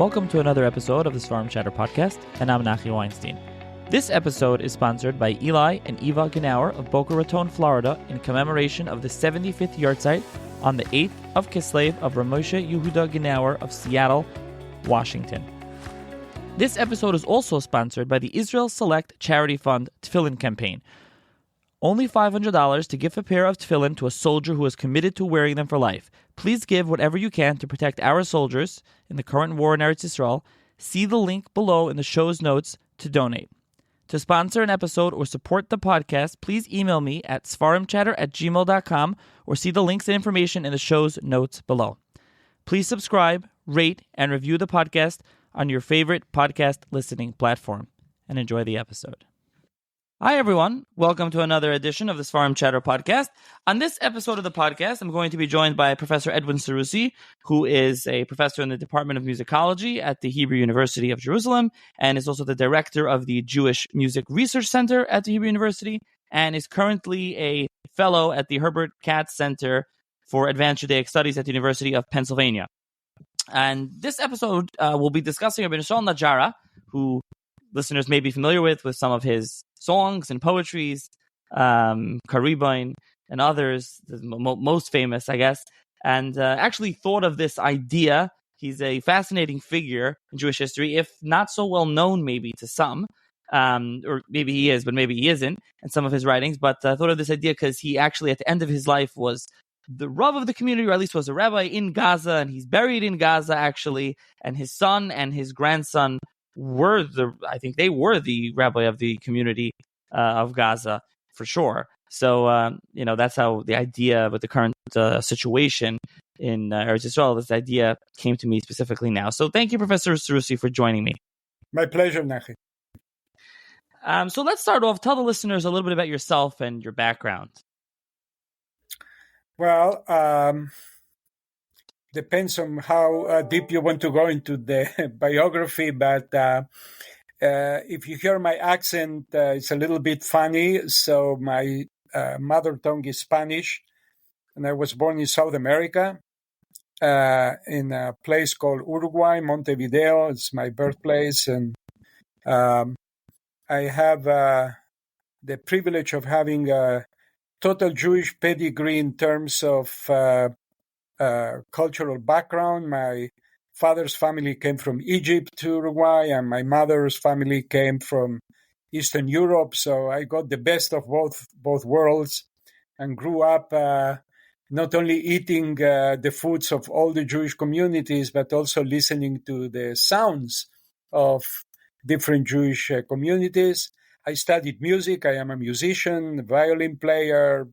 Welcome to another episode of the Sefer Chatter podcast, and I'm Nachi Weinstein. This episode is sponsored by Eli and Eva Genauer of Boca Raton, Florida, in commemoration of the 75th yahrzeit on the 8th of Kislev of Rav Moshe Yehuda Genauer of Seattle, Washington. This episode is also sponsored by the Israel Select Charity Fund Tefillin campaign. Only $500 to give a pair of tefillin to a soldier who is committed to wearing them for life. Please give whatever you can to protect our soldiers in the current war in Eretz Yisrael. See the link below in the show's notes to donate. To sponsor an episode or support the podcast, please email me at sfarimchatter@gmail.com or see the links and information in the show's notes below. Please subscribe, rate, and review the podcast on your favorite podcast listening platform. And enjoy the episode. Hi, everyone. Welcome to another edition of the Sefer Chatter podcast. On this episode of the podcast, I'm going to be joined by Professor Edwin Seroussi, who is a professor in the Department of Musicology at the Hebrew University of Jerusalem, and is also the director of the Jewish Music Research Center at the Hebrew University, and is currently a fellow at the Herbert Katz Center for Advanced Judaic Studies at the University of Pennsylvania. And this episode will be discussing Rav Yisrael Najara, who listeners may be familiar with some of his songs and poetries, Kah Ribon and others, the most famous, I guess, and actually thought of this idea. He's a fascinating figure in Jewish history, if not so well known maybe to some, or maybe he is, but maybe he isn't in some of his writings, but I thought of this idea because he actually, at the end of his life, was the Rav of the community, or at least was a rabbi in Gaza, and he's buried in Gaza, actually, and his son and his grandson were the rabbi of the community of Gaza for sure. So that's how the idea with the current situation in Eretz Yisrael, this idea came to me specifically now. So thank you, Professor Seroussi, for joining me. My pleasure, Nachi. So let's start off. Tell the listeners a little bit about yourself and your background. Well, depends on how deep you want to go into the biography, but if you hear my accent, it's a little bit funny. So my mother tongue is Spanish, and I was born in South America, in a place called Uruguay, Montevideo. It's my birthplace, and I have the privilege of having a total Jewish pedigree in terms of cultural background. My father's family came from Egypt to Uruguay, and my mother's family came from Eastern Europe. So I got the best of both worlds, and grew up not only eating the foods of all the Jewish communities, but also listening to the sounds of different Jewish communities. I studied music. I am a musician, a violin player.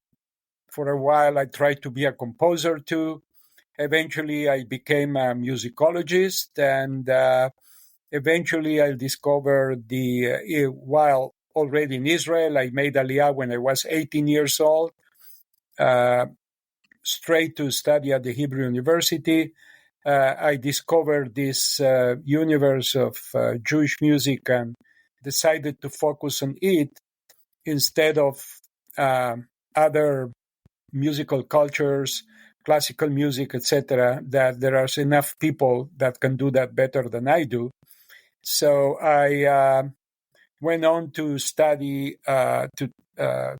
For a while, I tried to be a composer too. Eventually, I became a musicologist, and eventually I discovered while already in Israel, I made Aliyah when I was 18 years old, straight to study at the Hebrew University. I discovered this universe of Jewish music and decided to focus on it instead of other musical cultures, classical music, etc., that there are enough people that can do that better than I do. So I went on to study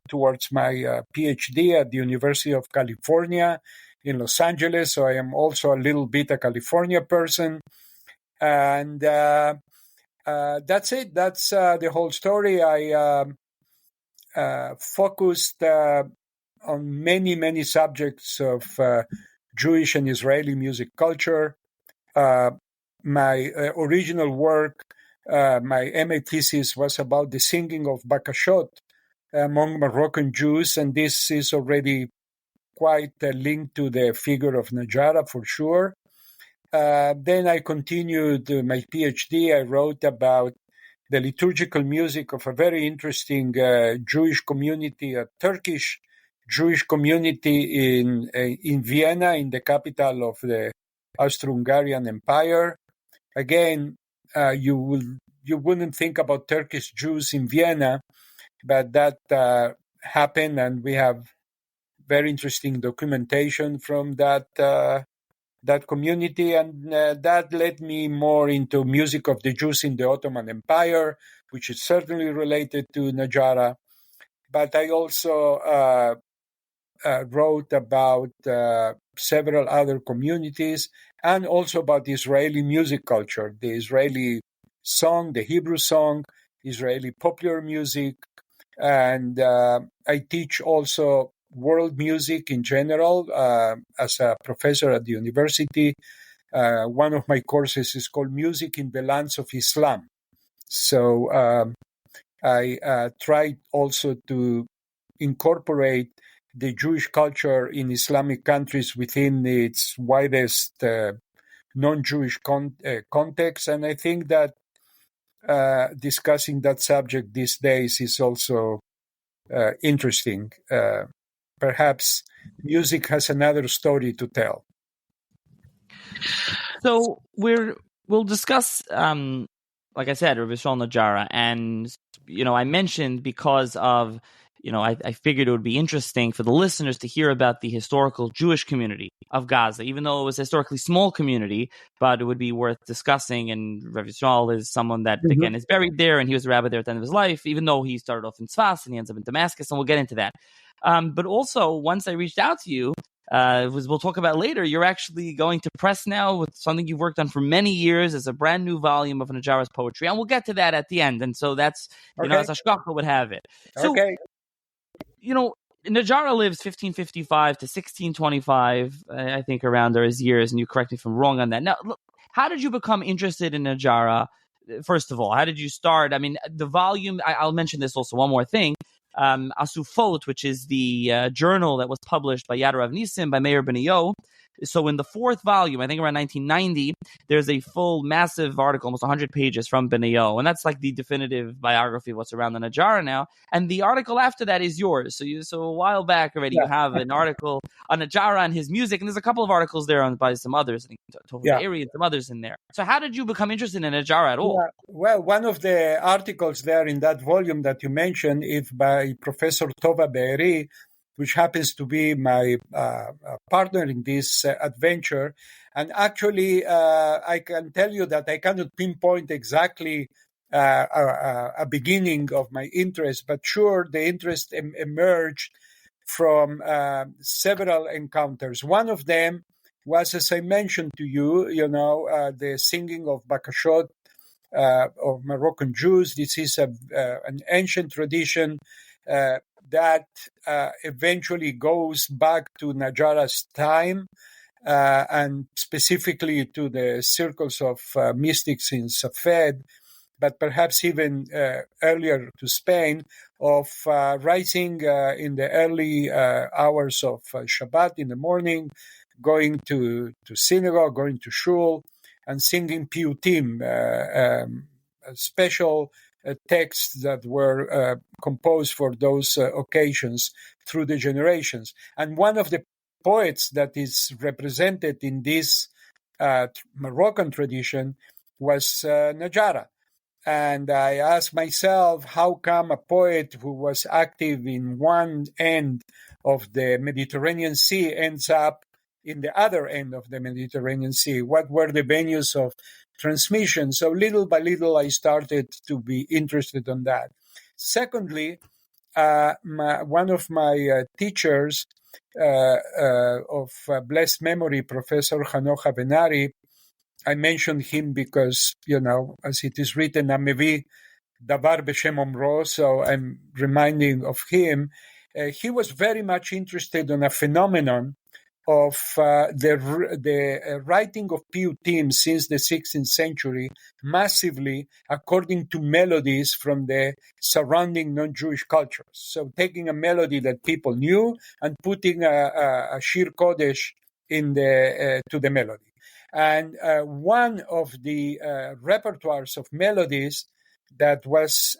towards my PhD at the University of California in Los Angeles. So I am also a little bit a California person. And that's it. That's the whole story. I focused on many subjects of Jewish and Israeli music culture. My original work, my MA thesis, was about the singing of bakashot among Moroccan Jews, and this is already quite linked to the figure of Najara for sure. Then I continued my PhD. I wrote about the liturgical music of a very interesting Jewish community, a Turkish Jewish community in Vienna, in the capital of the Austro-Hungarian Empire. Again, you wouldn't think about Turkish Jews in Vienna, but that happened, and we have very interesting documentation from that that community, and that led me more into music of the Jews in the Ottoman Empire, which is certainly related to Najara. But I also wrote about several other communities, and also about the Israeli music culture, the Israeli song, the Hebrew song, Israeli popular music. And I teach also world music in general as a professor at the university. One of my courses is called Music in the Lands of Islam. So I tried also to incorporate the Jewish culture in Islamic countries within its widest non-Jewish context. And I think that discussing that subject these days is also interesting. Perhaps music has another story to tell. So we'll discuss, like I said, Rav Yisrael Najara, and I mentioned because of I figured it would be interesting for the listeners to hear about the historical Jewish community of Gaza, even though it was a historically small community, but it would be worth discussing. And Rav Yisrael is someone that, again, is buried there, and he was a rabbi there at the end of his life, even though he started off in Tzfas and he ends up in Damascus, and we'll get into that. But also, once I reached out to you, we'll talk about later, you're actually going to press now with something you've worked on for many years as a brand new volume of Najara's poetry, and we'll get to that at the end. And so that's, as Hashgacha would have it. So, Najara lives 1555 to 1625, I think, around there his years, and you correct me if I'm wrong on that. Now, look, how did you become interested in Najara? First of all, how did you start? I mean, the volume, I'll mention this also, one more thing. Asufot, which is the journal that was published by Yad Rav Nisim, by Meir Ben-Yo. So in the fourth volume, I think around 1990, there's a full, massive article, almost 100 pages from Ben-Yo, and that's like the definitive biography of what's around the Najara now. And the article after that is yours. So a while back already, you have an article on Najara and his music, and there's a couple of articles there by some others, I think Tova Beeri and some others in there. So how did you become interested in Najara at all? Well, one of the articles there in that volume that you mentioned is by Professor Tova Beeri, which happens to be my partner in this adventure. And actually, I can tell you that I cannot pinpoint exactly a beginning of my interest, but sure, the interest emerged from several encounters. One of them was, as I mentioned to you, the singing of Bakashot of Moroccan Jews. This is an ancient tradition that eventually goes back to Najara's time, and specifically to the circles of mystics in Safed, but perhaps even earlier to Spain, of rising in the early hours of Shabbat in the morning, going to synagogue, going to shul, and singing piyutim, special texts that were composed for those occasions through the generations. And one of the poets that is represented in this Moroccan tradition was Najara. And I asked myself, how come a poet who was active in one end of the Mediterranean Sea ends up in the other end of the Mediterranean Sea? What were the venues of transmission? So little by little, I started to be interested in that. Secondly, one of my teachers of blessed memory, Professor Hanocha Benari, I mentioned him because, as it is written, Amevi Davar B'Shem Omro, so I'm reminding of him. He was very much interested in a phenomenon of the writing of piyutim since the 16th century, massively according to melodies from the surrounding non-Jewish cultures. So taking a melody that people knew and putting a shir kodesh to the melody. And one of the repertoires of melodies that was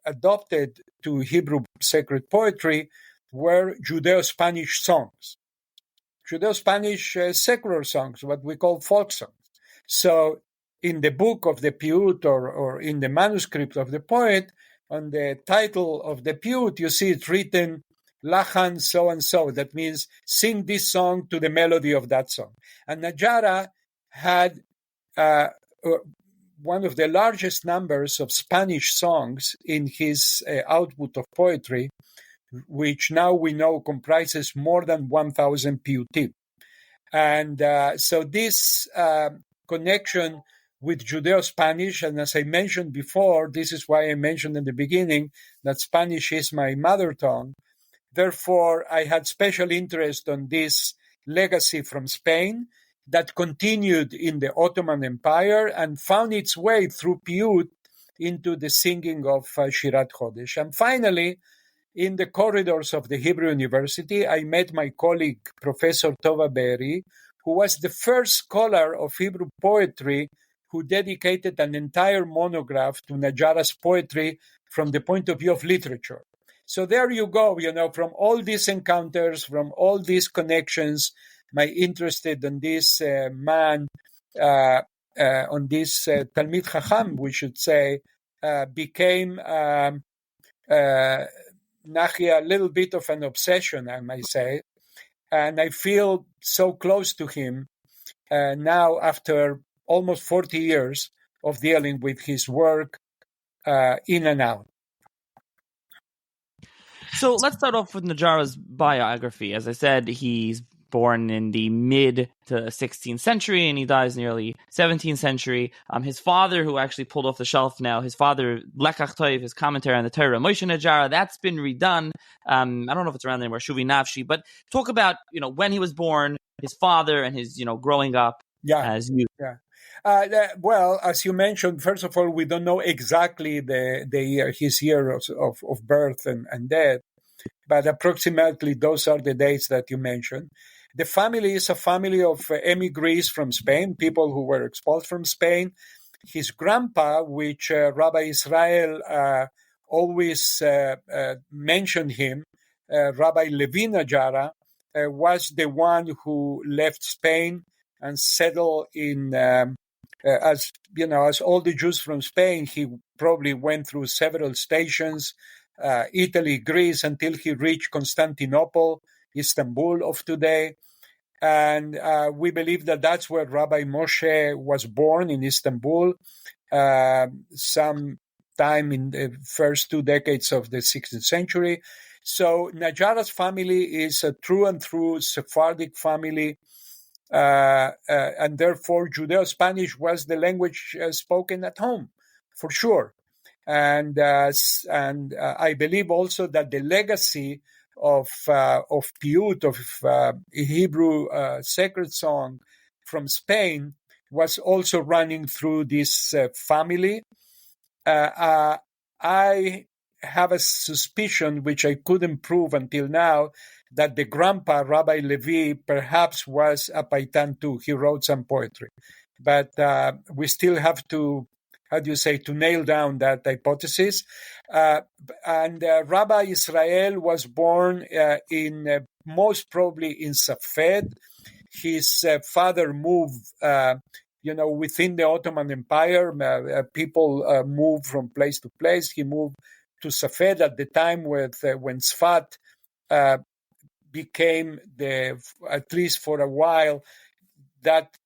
adopted to Hebrew sacred poetry were Judeo-Spanish songs. Judeo-Spanish secular songs, what we call folk songs. So in the book of the piyut or in the manuscript of the poet, on the title of the piyut, you see it written lachan so and so. That means sing this song to the melody of that song. And Najara had one of the largest numbers of Spanish songs in his output of poetry, which now we know comprises more than 1,000 PUT. And so this connection with Judeo-Spanish, and as I mentioned before, this is why I mentioned in the beginning that Spanish is my mother tongue. Therefore, I had special interest on this legacy from Spain that continued in the Ottoman Empire and found its way through Piyut into the singing of Shirat Chodesh. And finally, in the corridors of the Hebrew University, I met my colleague, Professor Tova Beeri, who was the first scholar of Hebrew poetry who dedicated an entire monograph to Najara's poetry from the point of view of literature. So there you go, from all these encounters, from all these connections, my interest in this man, on this Talmid Chacham, we should say, became Nachi, a little bit of an obsession, I might say. And I feel so close to him now after almost 40 years of dealing with his work in and out. So let's start off with Najara's biography. As I said, he's born in the mid to 16th century and he dies in the early 17th century. His father, who actually pulled off the shelf now, his father, Lekach Toiv, his commentary on the Torah, Moshe Najara, that's been redone. I don't know if it's around anymore, Shuvi Nafshi, but talk about, when he was born, his father and his, growing up as youth. Yeah. Well, as you mentioned, first of all, we don't know exactly the year, his year of birth and death, but approximately those are the dates that you mentioned. The family is a family of emigres from Spain, people who were expelled from Spain. His grandpa, which Rabbi Yisrael always mentioned him, Rabbi Levi Najara, was the one who left Spain and settled in, as all the Jews from Spain, he probably went through several stations, Italy, Greece, until he reached Constantinople, Istanbul of today. And we believe that that's where Rabbi Moshe was born, in Istanbul, some time in the first 2 decades of the 16th century. So Najara's family is a true and true Sephardic family, and therefore Judeo-Spanish was the language spoken at home, for sure. And I believe also that the legacy of Piyut, of Hebrew sacred song from Spain, was also running through this family. I have a suspicion, which I couldn't prove until now, that the grandpa, Rabbi Levi, perhaps was a Paitan too. He wrote some poetry. But we still have to, to nail down that hypothesis. And Rabbi Israel was born in most probably in Safed. His father moved, within the Ottoman Empire. People moved from place to place. He moved to Safed at the time when Sfat became at least for a while, that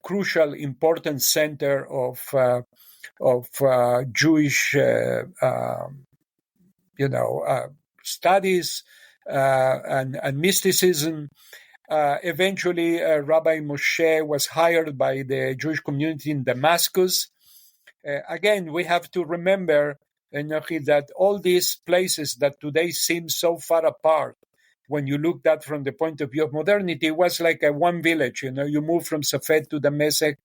crucial, important center of Jewish, studies and mysticism. Eventually, Rabbi Moshe was hired by the Jewish community in Damascus. Again, we have to remember, Enochi, that all these places that today seem so far apart, when you look at from the point of view of modernity, was like a one village. You move from Safed to Damascus,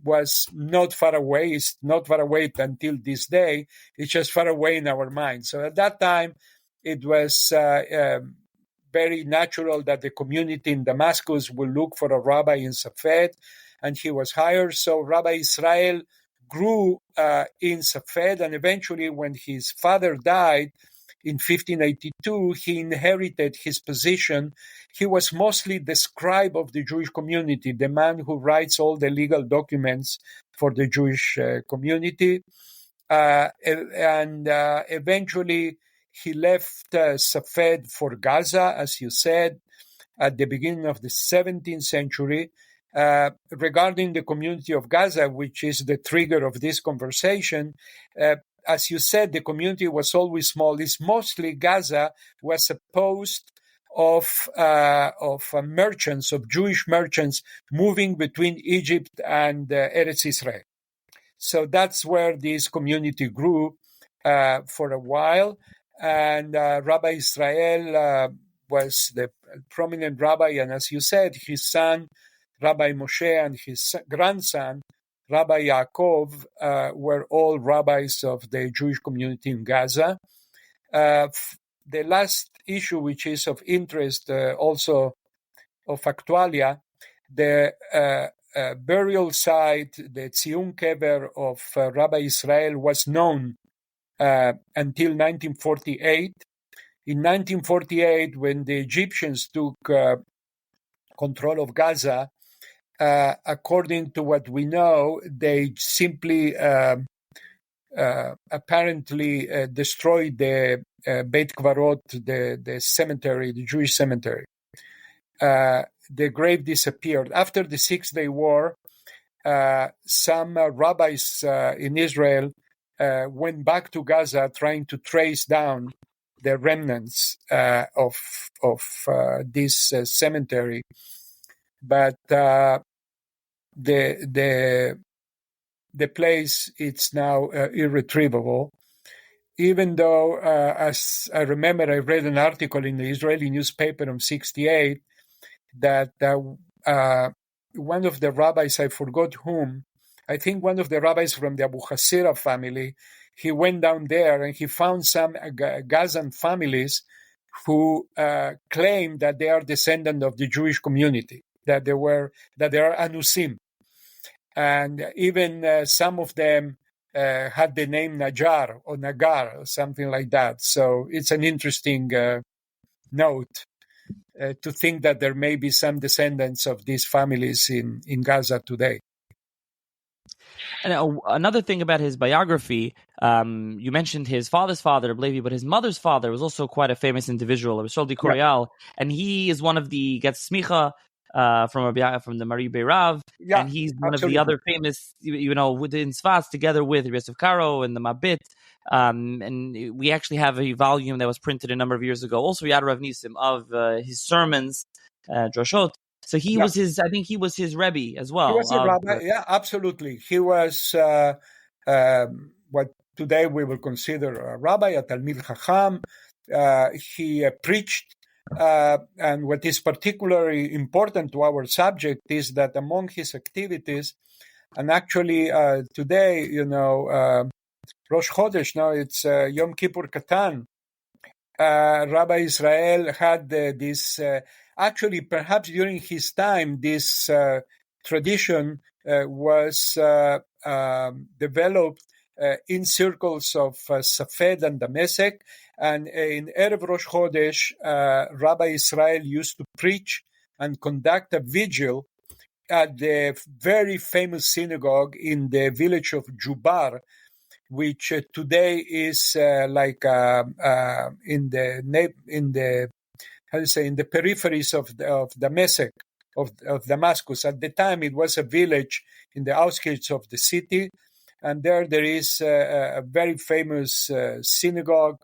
was not far away. It's not far away until this day. It's just far away in our minds. So at that time, it was very natural that the community in Damascus would look for a rabbi in Safed, and he was hired. So Rabbi Israel grew in Safed, and eventually when his father died in 1582, he inherited his position. He was mostly the scribe of the Jewish community, the man who writes all the legal documents for the Jewish community. And eventually he left Safed for Gaza, as you said, at the beginning of the 17th century. Regarding the community of Gaza, which is the trigger of this conversation, as you said, the community was always small. It's mostly Gaza was supposed of merchants, of Jewish merchants moving between Egypt and Eretz Israel. So that's where this community grew for a while. And Rabbi Israel was the prominent rabbi, and as you said, his son, Rabbi Moshe, and his grandson, Rabbi Yaakov, were all rabbis of the Jewish community in Gaza. The last issue, which is of interest also of Actualia, the burial site, the Tzion Kever of Rabbi Israel was known until 1948. In 1948, when the Egyptians took control of Gaza, according to what we know, they simply apparently destroyed the Beit Kvarot, the cemetery, the Jewish cemetery. The grave disappeared. After the Six-Day War, some rabbis in Israel went back to Gaza trying to trace down the remnants of this cemetery. But the place, it's now irretrievable. Even though, as I remember, I read an article in the Israeli newspaper on 68 that one of the rabbis, I forgot whom, I think one of the rabbis from the Abu Hasira family, he went down there and he found some Gazan families who claimed that they are descendants of the Jewish community, that they are Anusim. And even some of them had the name Najar or Nagar or something like that. So it's an interesting note to think that there may be some descendants of these families in Gaza today. And another thing about his biography, you mentioned his father's father, Levi, but his mother's father was also quite a famous individual, Corial, and he is one of the gets smicha from the Marie Beirav, and he's one of the other famous, within Sfas, together with Yosef Karo and the Mabit. And we actually have a volume that was printed a number of years ago, also Yad Rav Nisim, of his sermons, Droshot. So he was his, I think he was his Rebbe as well. He was a rabbi, absolutely. He was what today we will consider a rabbi, a Talmid Chacham. He preached, and what is particularly important to our subject is that among his activities, and actually today, Rosh Chodesh, now it's Yom Kippur Katan, Rabbi Israel had this, actually perhaps during his time, this tradition was developed in circles of Safed and Damascus. And in Erev Rosh Chodesh, Rabbi Israel used to preach and conduct a vigil at the very famous synagogue in the village of Jubar, which today is like in the peripheries of Damascus, of Damascus. At the time, it was a village in the outskirts of the city, and there is a very famous synagogue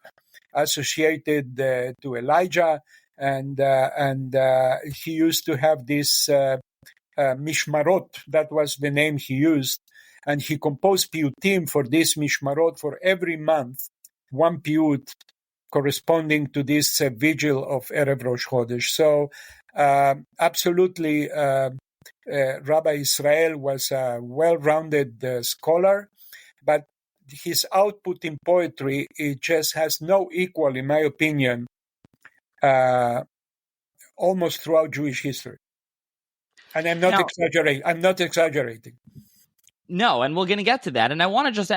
associated to Elijah, and he used to have this mishmarot. That was the name he used. And he composed piyutim for this mishmarot for every month, one piyut corresponding to this vigil of Erev Rosh Chodesh. So absolutely, Rabbi Israel was a well-rounded scholar, but his output in poetry, it just has no equal, in my opinion, almost throughout Jewish history. And I'm not exaggerating. No, and we're going to get to that. And I want to just,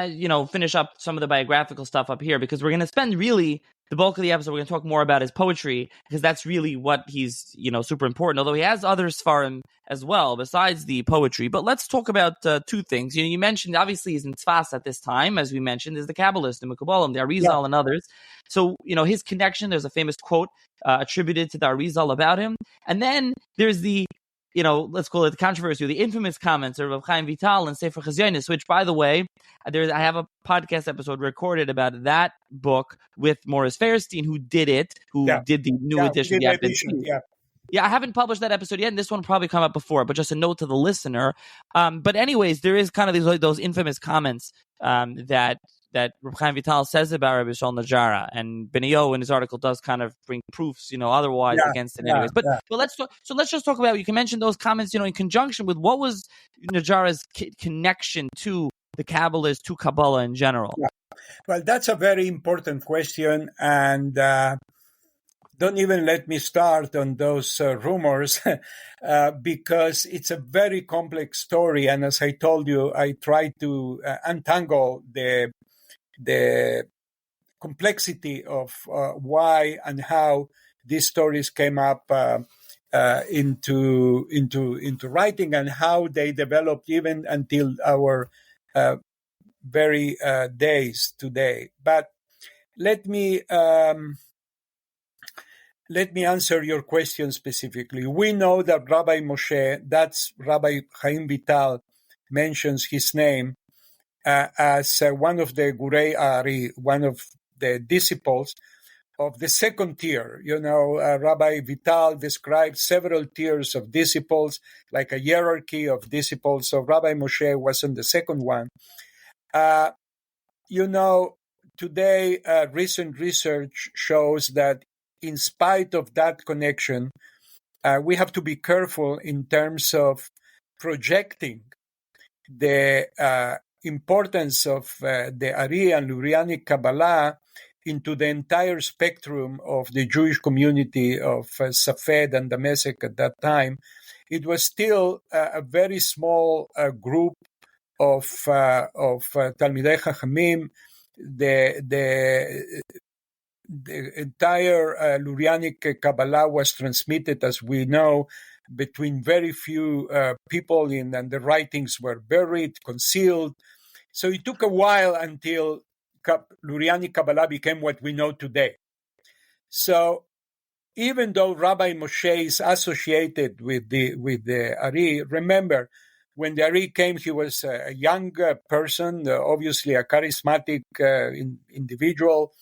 finish up some of the biographical stuff up here, because we're going to spend really the bulk of the episode, we're going to talk more about his poetry, because that's really what he's, super important, although he has other Sfarim as well, besides the poetry. But let's talk about two things. You mentioned, obviously, he's in Tzfas at this time, as we mentioned, is the Kabbalist, the Mekubalim, the Arizal, and others. So, his connection, there's a famous quote attributed to the Arizal about him. And then there's the let's call it the controversy, or the infamous comments of Rav Chaim Vital and Sefer Chezyonos, which, by the way, I have a podcast episode recorded about that book with Morris Fairstein, who did it, did the new edition. I haven't published that episode yet, and this one will probably come up before, but just a note to the listener. But anyways, there is kind of those infamous comments that Rav Chaim Vital says about Rav Yisrael Najara, and Benio in his article does kind of bring proofs, otherwise against it anyways. But let's just talk about, you can mention those comments, in conjunction with what was Najara's connection to the Kabbalists, to Kabbalah in general. Yeah. Well, that's a very important question, and don't even let me start on those rumors because it's a very complex story. And as I told you, I try to untangle the complexity of why and how these stories came up into writing, and how they developed even until our very days today. But let me answer your question specifically. We know that Rabbi Moshe, that's Rabbi Chaim Vital, mentions his name as one of the Gurei Ari, one of the disciples of the second tier. Rabbi Vital described several tiers of disciples, like a hierarchy of disciples. So Rabbi Moshe wasn't the second one. Today, recent research shows that in spite of that connection, we have to be careful in terms of projecting the importance of the Ari and Lurianic Kabbalah into the entire spectrum of the Jewish community of Safed and Damascus at that time. It was still a very small group of Talmidei Chachamim. The entire Lurianic Kabbalah was transmitted, as we know, between very few people, and the writings were buried, concealed. So it took a while until Lurianic Kabbalah became what we know today. So even though Rabbi Moshe is associated with the Ari, remember, when the Ari came, he was a young person, obviously a charismatic individual,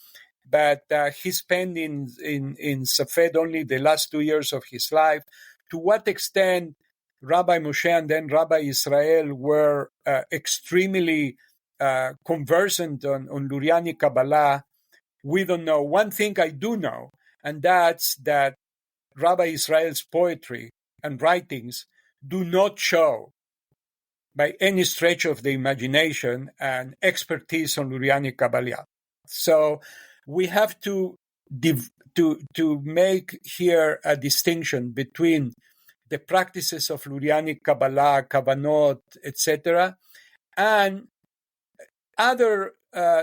but he spent in Safed only the last 2 years of his life. To what extent Rabbi Moshe and then Rabbi Yisrael were extremely conversant on Lurianic Kabbalah, we don't know. One thing I do know, and that's that Rabbi Yisrael's poetry and writings do not show by any stretch of the imagination an expertise on Lurianic Kabbalah. So we have to make here a distinction between the practices of Lurianic Kabbalah, Kavanot, etc., and other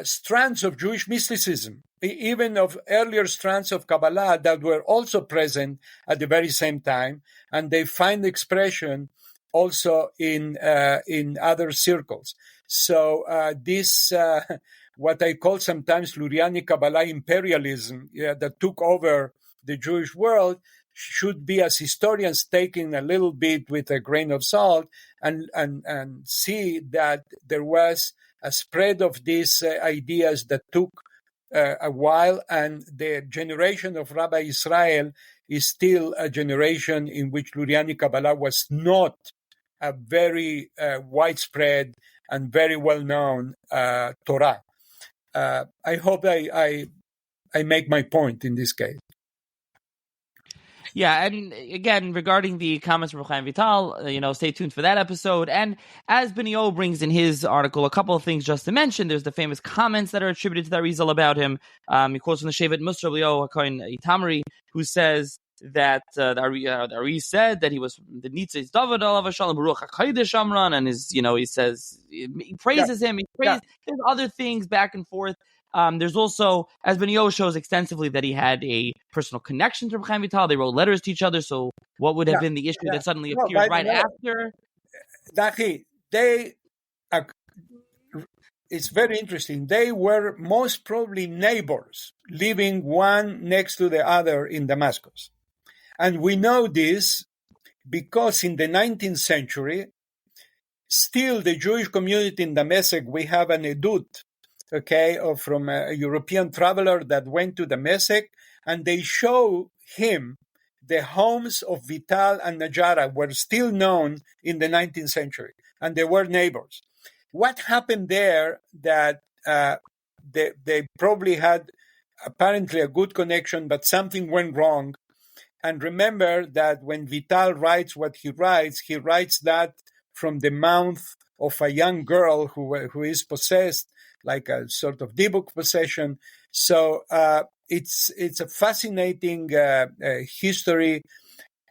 strands of Jewish mysticism, even of earlier strands of Kabbalah that were also present at the very same time, and they find expression also in other circles. So this, what I call sometimes Lurianic Kabbalah imperialism, that took over the Jewish world, should be, as historians, taken a little bit with a grain of salt, and see that there was a spread of these ideas that took a while, and the generation of Rabbi Yisrael is still a generation in which Lurianic Kabbalah was not a very widespread and very well-known Torah. I hope I make my point in this case. Yeah, and again, regarding the comments from Rav Chaim Vital, stay tuned for that episode. And as Benio brings in his article, a couple of things just to mention. There's the famous comments that are attributed to the Arizal about him. He quotes from the Shevet Musar Leo HaKohen Itamari, who says, that the Ari said that he was the Nitzes David alav shalom Baruch HaKodesh Amran, and he says he praises him. He praises. There's other things back and forth. There's also, as Ben Yo shows extensively, that he had a personal connection to Rav Chaim Vital. They wrote letters to each other. So what would have been the issue that suddenly appears right after? It's very interesting. They were most probably neighbors, living one next to the other in Damascus. And we know this because in the 19th century, still the Jewish community in Damascus, we have an edut, from a European traveler that went to Damascus, and they show him the homes of Vital and Najara were still known in the 19th century, and they were neighbors. What happened there that they probably had apparently a good connection, but something went wrong. And remember that when Vital writes what he writes that from the mouth of a young girl who is possessed, like a sort of dibuk possession. So it's a fascinating history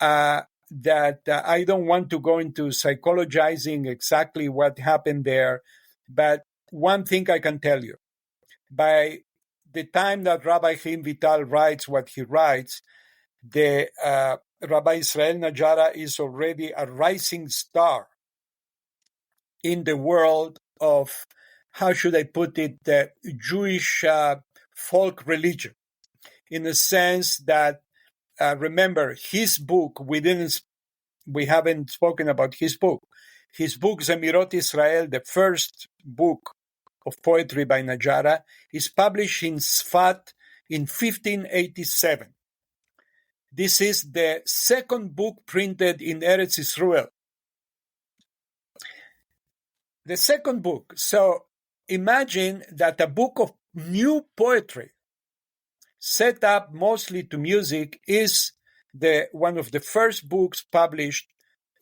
that I don't want to go into psychologizing exactly what happened there. But one thing I can tell you, by the time that Rabbi Chaim Vital writes what he writes, the Rabbi Yisrael Najara is already a rising star in the world of, how should I put it, the Jewish folk religion, in the sense that, remember, his book, we haven't spoken about his book. His book, Zemirot Israel, the first book of poetry by Najara, is published in Sfat in 1587. This is the second book printed in Eretz Israel. The second book. So imagine that a book of new poetry set up mostly to music is one of the first books published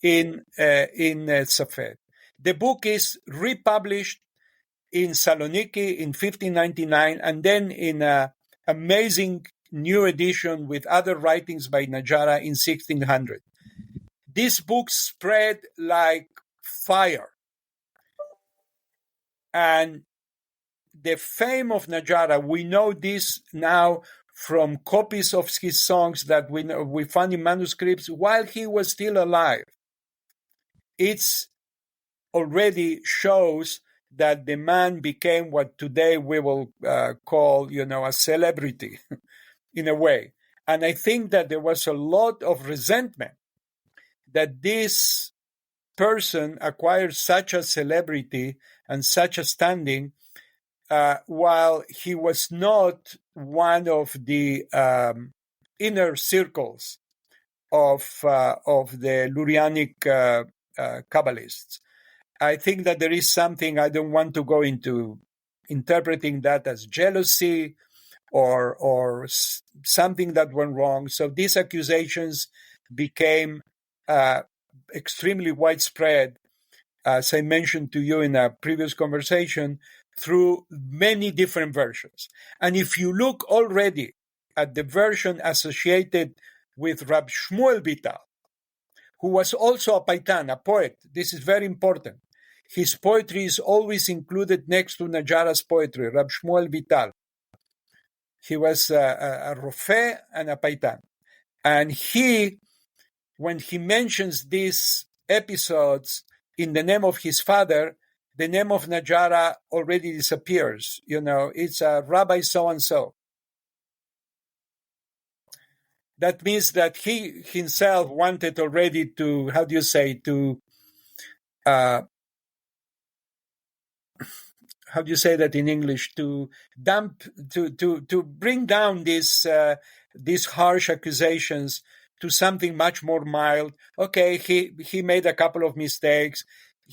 in Safed. The book is republished in Saloniki in 1599, and then in an amazing new edition with other writings by Najara in 1600. This book spread like fire. And the fame of Najara, we know this now from copies of his songs that we found in manuscripts while he was still alive. It's already shows that the man became what today we will call, a celebrity in a way. And I think that there was a lot of resentment that this person acquired such a celebrity and such a standing while he was not one of the inner circles of the Lurianic Kabbalists. I think that there is something, I don't want to go into interpreting that as jealousy or something that went wrong. So these accusations became extremely widespread, as I mentioned to you in a previous conversation, through many different versions. And if you look already at the version associated with Rab Shmuel Vital, who was also a paitan, a poet, this is very important. His poetry is always included next to Najara's poetry, Rab Shmuel Vital. He was a rofeh and a paitan. And when he mentions these episodes in the name of his father, the name of Najara already disappears. It's a rabbi so-and-so. That means that he himself wanted already to, how do you say that in English? To bring down these harsh accusations to something much more mild. Okay, he made a couple of mistakes.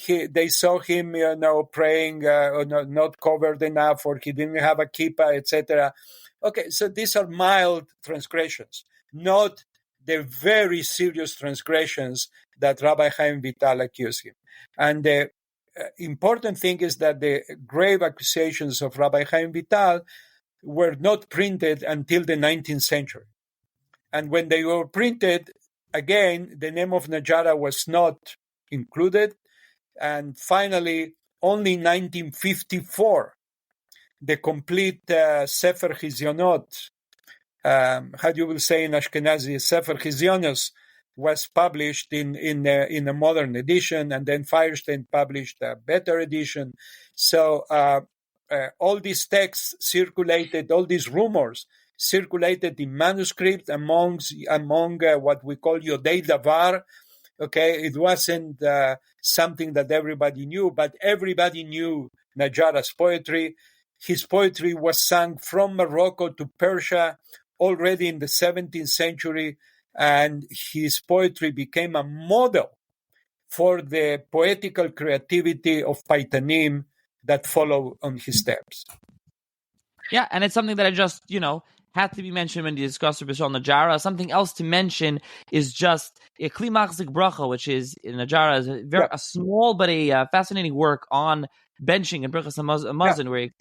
They saw him, praying not covered enough, or he didn't have a kippah, etc. Okay, so these are mild transgressions, not the very serious transgressions that Rabbi Chaim Vital accused him. And the important thing is that the grave accusations of Rabbi Chaim Vital were not printed until the 19th century. And when they were printed, again, the name of Najara was not included. And finally, only in 1954, the complete Sefer Chezyonos, how you will say in Ashkenazi, Sefer Chezyonos, was published in a modern edition, and then Firestein published a better edition. So all these texts circulated, all these rumors circulated in manuscript among what we call Yodei Davar. Okay, it wasn't something that everybody knew, but everybody knew Najara's poetry. His poetry was sung from Morocco to Persia already in the 17th century, and his poetry became a model for the poetical creativity of Paitanim that follow on his steps. Yeah, and it's something that I just, had to be mentioned when you discuss Rav Yisrael Najara. Something else to mention is just a Kli Machzik Bracha, which is in Najara, is a small but a fascinating work on benching and Brachas Hamazon, where he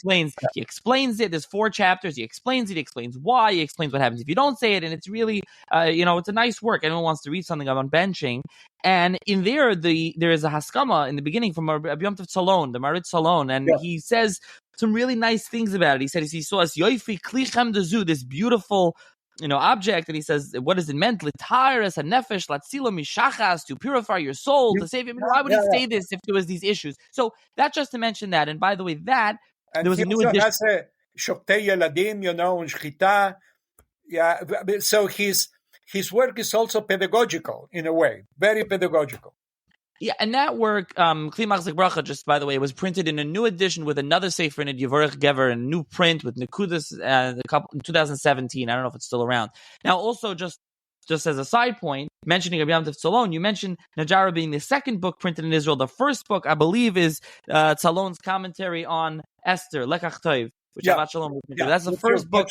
explains it. There's 4 chapters. He explains it. He explains why. He explains what happens if you don't say it. And it's really, it's a nice work. Anyone wants to read something about benching. And in there is a haskama in the beginning from Rabbi Yom Tov Tzalon, the Marit Tzalon, and he says some really nice things about it. He said he saw us yoifi klichem dezu, this beautiful object, and he says, what is it meant? L'taras hanefesh latzilo mishachas, to purify your soul, to save him. Why would he say this if there was these issues? So that's just to mention that. And by the way, there was a new edition. Shoktei Yeladim, and Shchita. Yeah, so his work is also pedagogical in a way, very pedagogical. Yeah, and that work, Kli Machzik Bracha, just by the way, was printed in a new edition with another sefer in it, Yevorech Gever, a new print with Nekudas, in 2017. I don't know if it's still around. Now, also, just as a side point, mentioning Rabbi Yom Tov Tzalon, you mentioned Najara being the second book printed in Israel. The first book, I believe, is Tzalon's commentary on Esther, Lekach Tov, which Abbat Shalom was printed. That's the first book.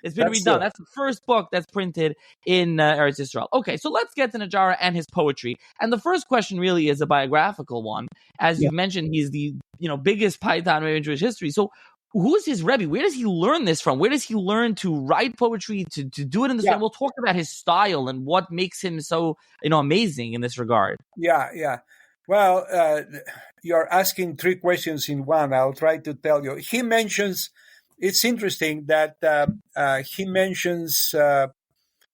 It's been redone. That's the first book that's printed in Eretz Yisrael. Okay, so let's get to Najara and his poetry. And the first question really is a biographical one. As you mentioned, he's the biggest Paitan in Jewish history. So who's his Rebbe? Where does he learn this from? Where does he learn to write poetry, to do it in this way? And we'll talk about his style and what makes him so amazing in this regard. Yeah. Well, you're asking 3 questions in one. I'll try to tell you. He mentions... It's interesting that he mentions a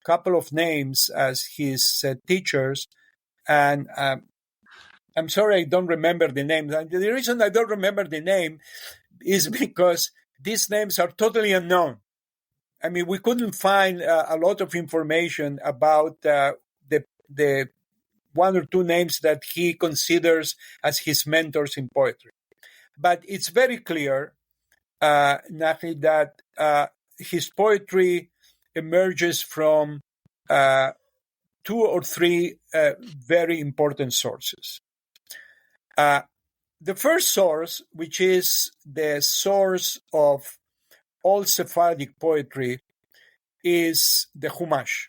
couple of names as his teachers, and I'm sorry I don't remember the names. And the reason I don't remember the name is because these names are totally unknown. I mean, we couldn't find a lot of information about the 1 or 2 names that he considers as his mentors in poetry. But it's very clear Nachi, that his poetry emerges from 2 or 3 very important sources. The first source, which is the source of all Sephardic poetry, is the Chumash.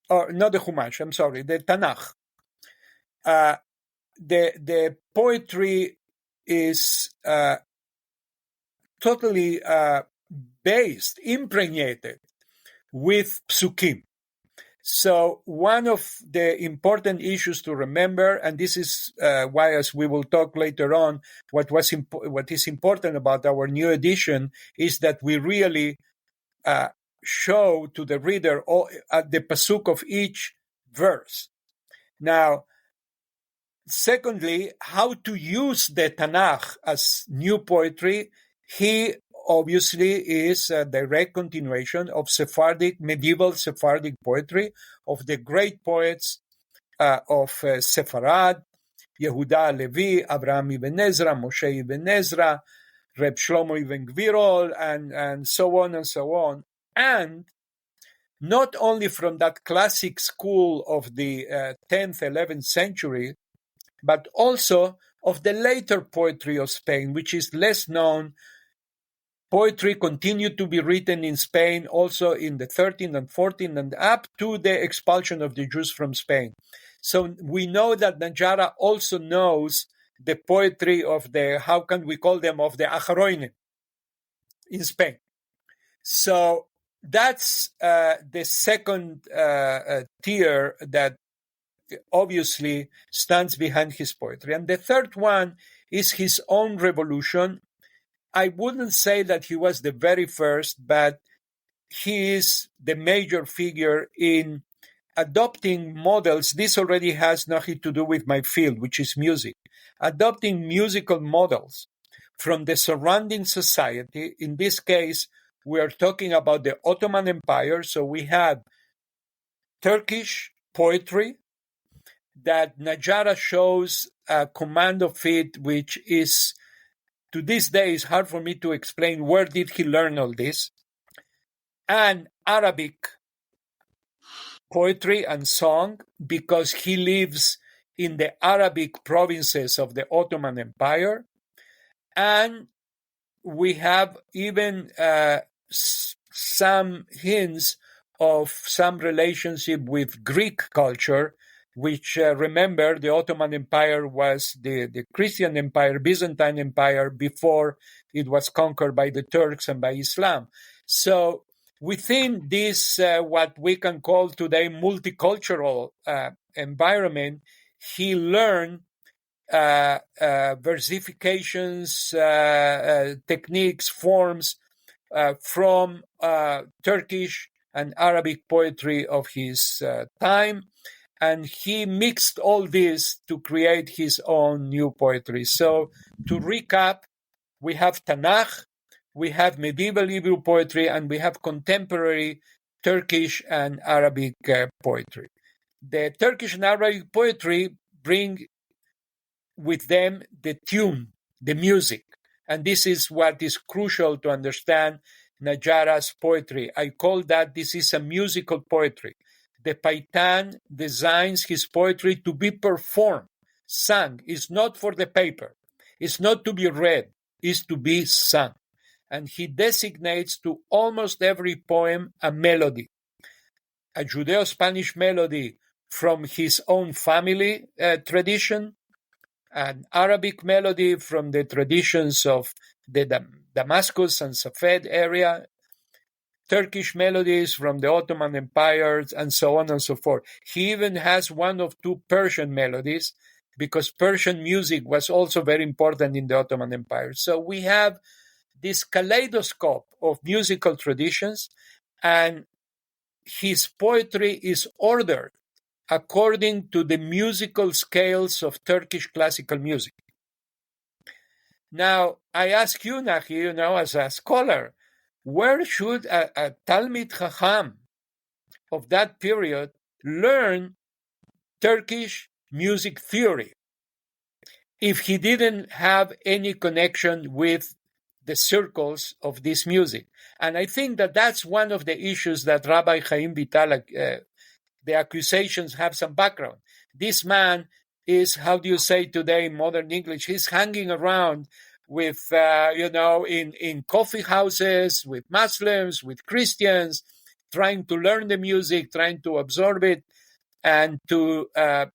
Or not the Chumash, I'm sorry, the Tanakh. The poetry is totally impregnated with psukim. So one of the important issues to remember, and this is why, as we will talk later on, what is important about our new edition is that we really show to the reader the pasuk of each verse. Now, secondly, how to use the Tanakh as new poetry. He obviously is a direct continuation of medieval Sephardic poetry, of the great poets of Sepharad, Yehuda Levi, Avraham ibn Ezra, Moshe ibn Ezra, Reb Shlomo ibn Gvirol, and so on and so on. And not only from that classic school of the 10th, 11th century, but also of the later poetry of Spain, which is less known. Poetry continued to be written in Spain also in the 13th and 14th and up to the expulsion of the Jews from Spain. So we know that Najara also knows the poetry of the, of the Acharoinim in Spain. So that's the second tier that obviously stands behind his poetry. And the third one is his own revolution. I wouldn't say that he was the very first, but he is the major figure in adopting models. This already has nothing to do with my field, which is music. Adopting musical models from the surrounding society. In this case, we are talking about the Ottoman Empire. So we have Turkish poetry that Najara shows a command of it, which is, to this day, is hard for me to explain where did he learn all this. And Arabic poetry and song, because he lives in the Arabic provinces of the Ottoman Empire. And we have even some hints of some relationship with Greek culture, which, remember, the Ottoman Empire was the Christian empire, Byzantine Empire, before it was conquered by the Turks and by Islam. So within this, what we can call today multicultural environment, he learned versifications, techniques, forms from Turkish and Arabic poetry of his time. And he mixed all this to create his own new poetry. So to recap, we have Tanakh, we have medieval Hebrew poetry, and we have contemporary Turkish and Arabic poetry. The Turkish and Arabic poetry bring with them the tune, the music. And this is what is crucial to understand Najara's poetry. I call that this is a musical poetry. The Paitan designs his poetry to be performed, sung. It's not for the paper. It's not to be read. It's to be sung. And he designates to almost every poem a melody, a Judeo-Spanish melody from his own family tradition, an Arabic melody from the traditions of the Damascus and Safed area, Turkish melodies from the Ottoman Empire, and so on and so forth. He even has one of two Persian melodies, because Persian music was also very important in the Ottoman Empire. So we have this kaleidoscope of musical traditions, and his poetry is ordered according to the musical scales of Turkish classical music. Now, I ask you, Nahi, as a scholar, where should a Talmid Chacham of that period learn Turkish music theory if he didn't have any connection with the circles of this music? And I think that that's one of the issues that Rabbi Chaim Vital, the accusations have some background. This man is, how do you say today in modern English, he's hanging around with, in coffee houses, with Muslims, with Christians, trying to learn the music, trying to absorb it, and to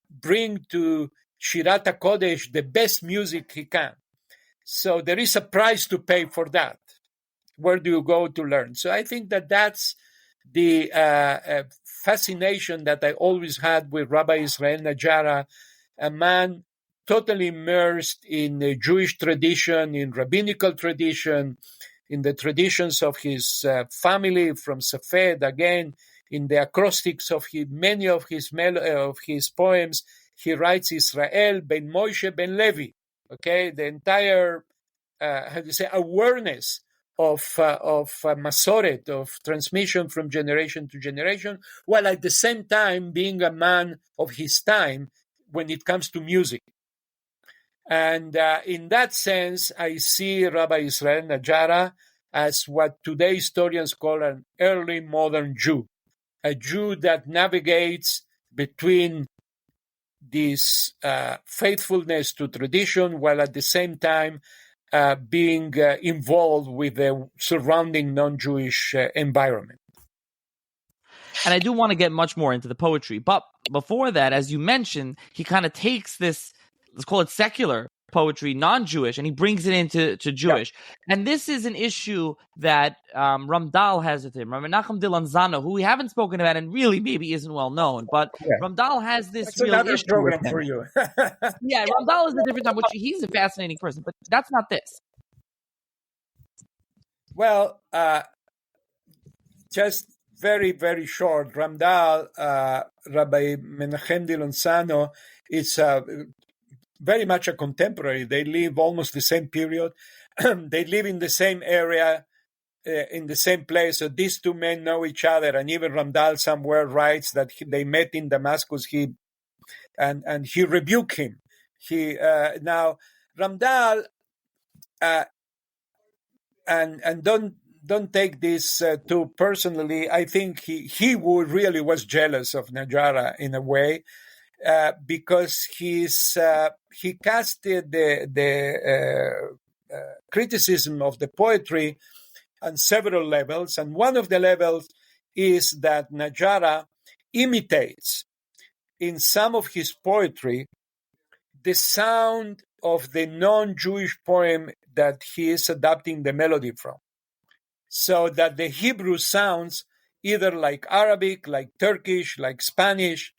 bring to Shirat HaKodesh the best music he can. So there is a price to pay for that. Where do you go to learn? So I think that that's the fascination that I always had with Rabbi Yisrael Najara, a man totally immersed in the Jewish tradition, in rabbinical tradition, in the traditions of his family from Safed, again, in the acrostics of many of his poems. He writes Israel, Ben Moshe, Ben Levi. Okay, the entire, awareness of Masoret, of transmission from generation to generation, while at the same time being a man of his time when it comes to music. And in that sense, I see Rabbi Yisrael Najara as what today historians call an early modern Jew, a Jew that navigates between this faithfulness to tradition while at the same time being involved with the surrounding non-Jewish environment. And I do want to get much more into the poetry. But before that, as you mentioned, he kind of takes this, let's call it secular poetry non-Jewish, and he brings it into Jewish. And this is an issue that Ramdal has with him. Rav Menachem de Loznano, who we haven't spoken about and really maybe isn't well known, but Ramdal has this That's real another issue program with him. for you. Ramdal is a different time, which he's a fascinating person, but that's not this. Well, just very, very short. Ramdal, Rabbi Menachem de Loznano, is very much a contemporary. They live almost the same period. They live in the same area, in the same place. So these two men know each other. And even Ramdal somewhere writes that they met in Damascus. And he rebuked him. Now Ramdal, and don't take this too personally. I think he really was jealous of Najara in a way, because he casted the criticism of the poetry on several levels, and one of the levels is that Najara imitates in some of his poetry the sound of the non-Jewish poem that he is adapting the melody from, so that the Hebrew sounds either like Arabic, like Turkish, like Spanish,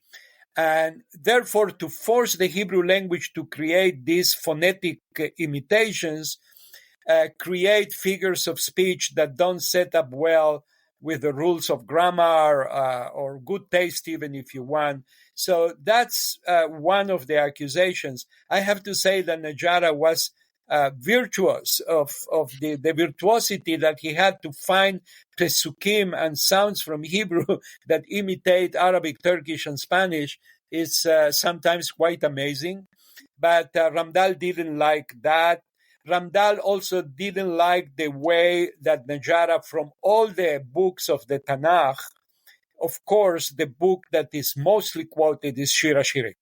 and therefore to force the Hebrew language to create these phonetic imitations, create figures of speech that don't set up well with the rules of grammar or good taste, even if you want. So that's one of the accusations. I have to say that Najara was virtuous of the virtuosity that he had to find pesukim and sounds from Hebrew that imitate Arabic, Turkish, and Spanish is sometimes quite amazing. But Ramdal didn't like that. Ramdal also didn't like the way that Najara, from all the books of the Tanakh, of course, the book that is mostly quoted is Shir HaShirim.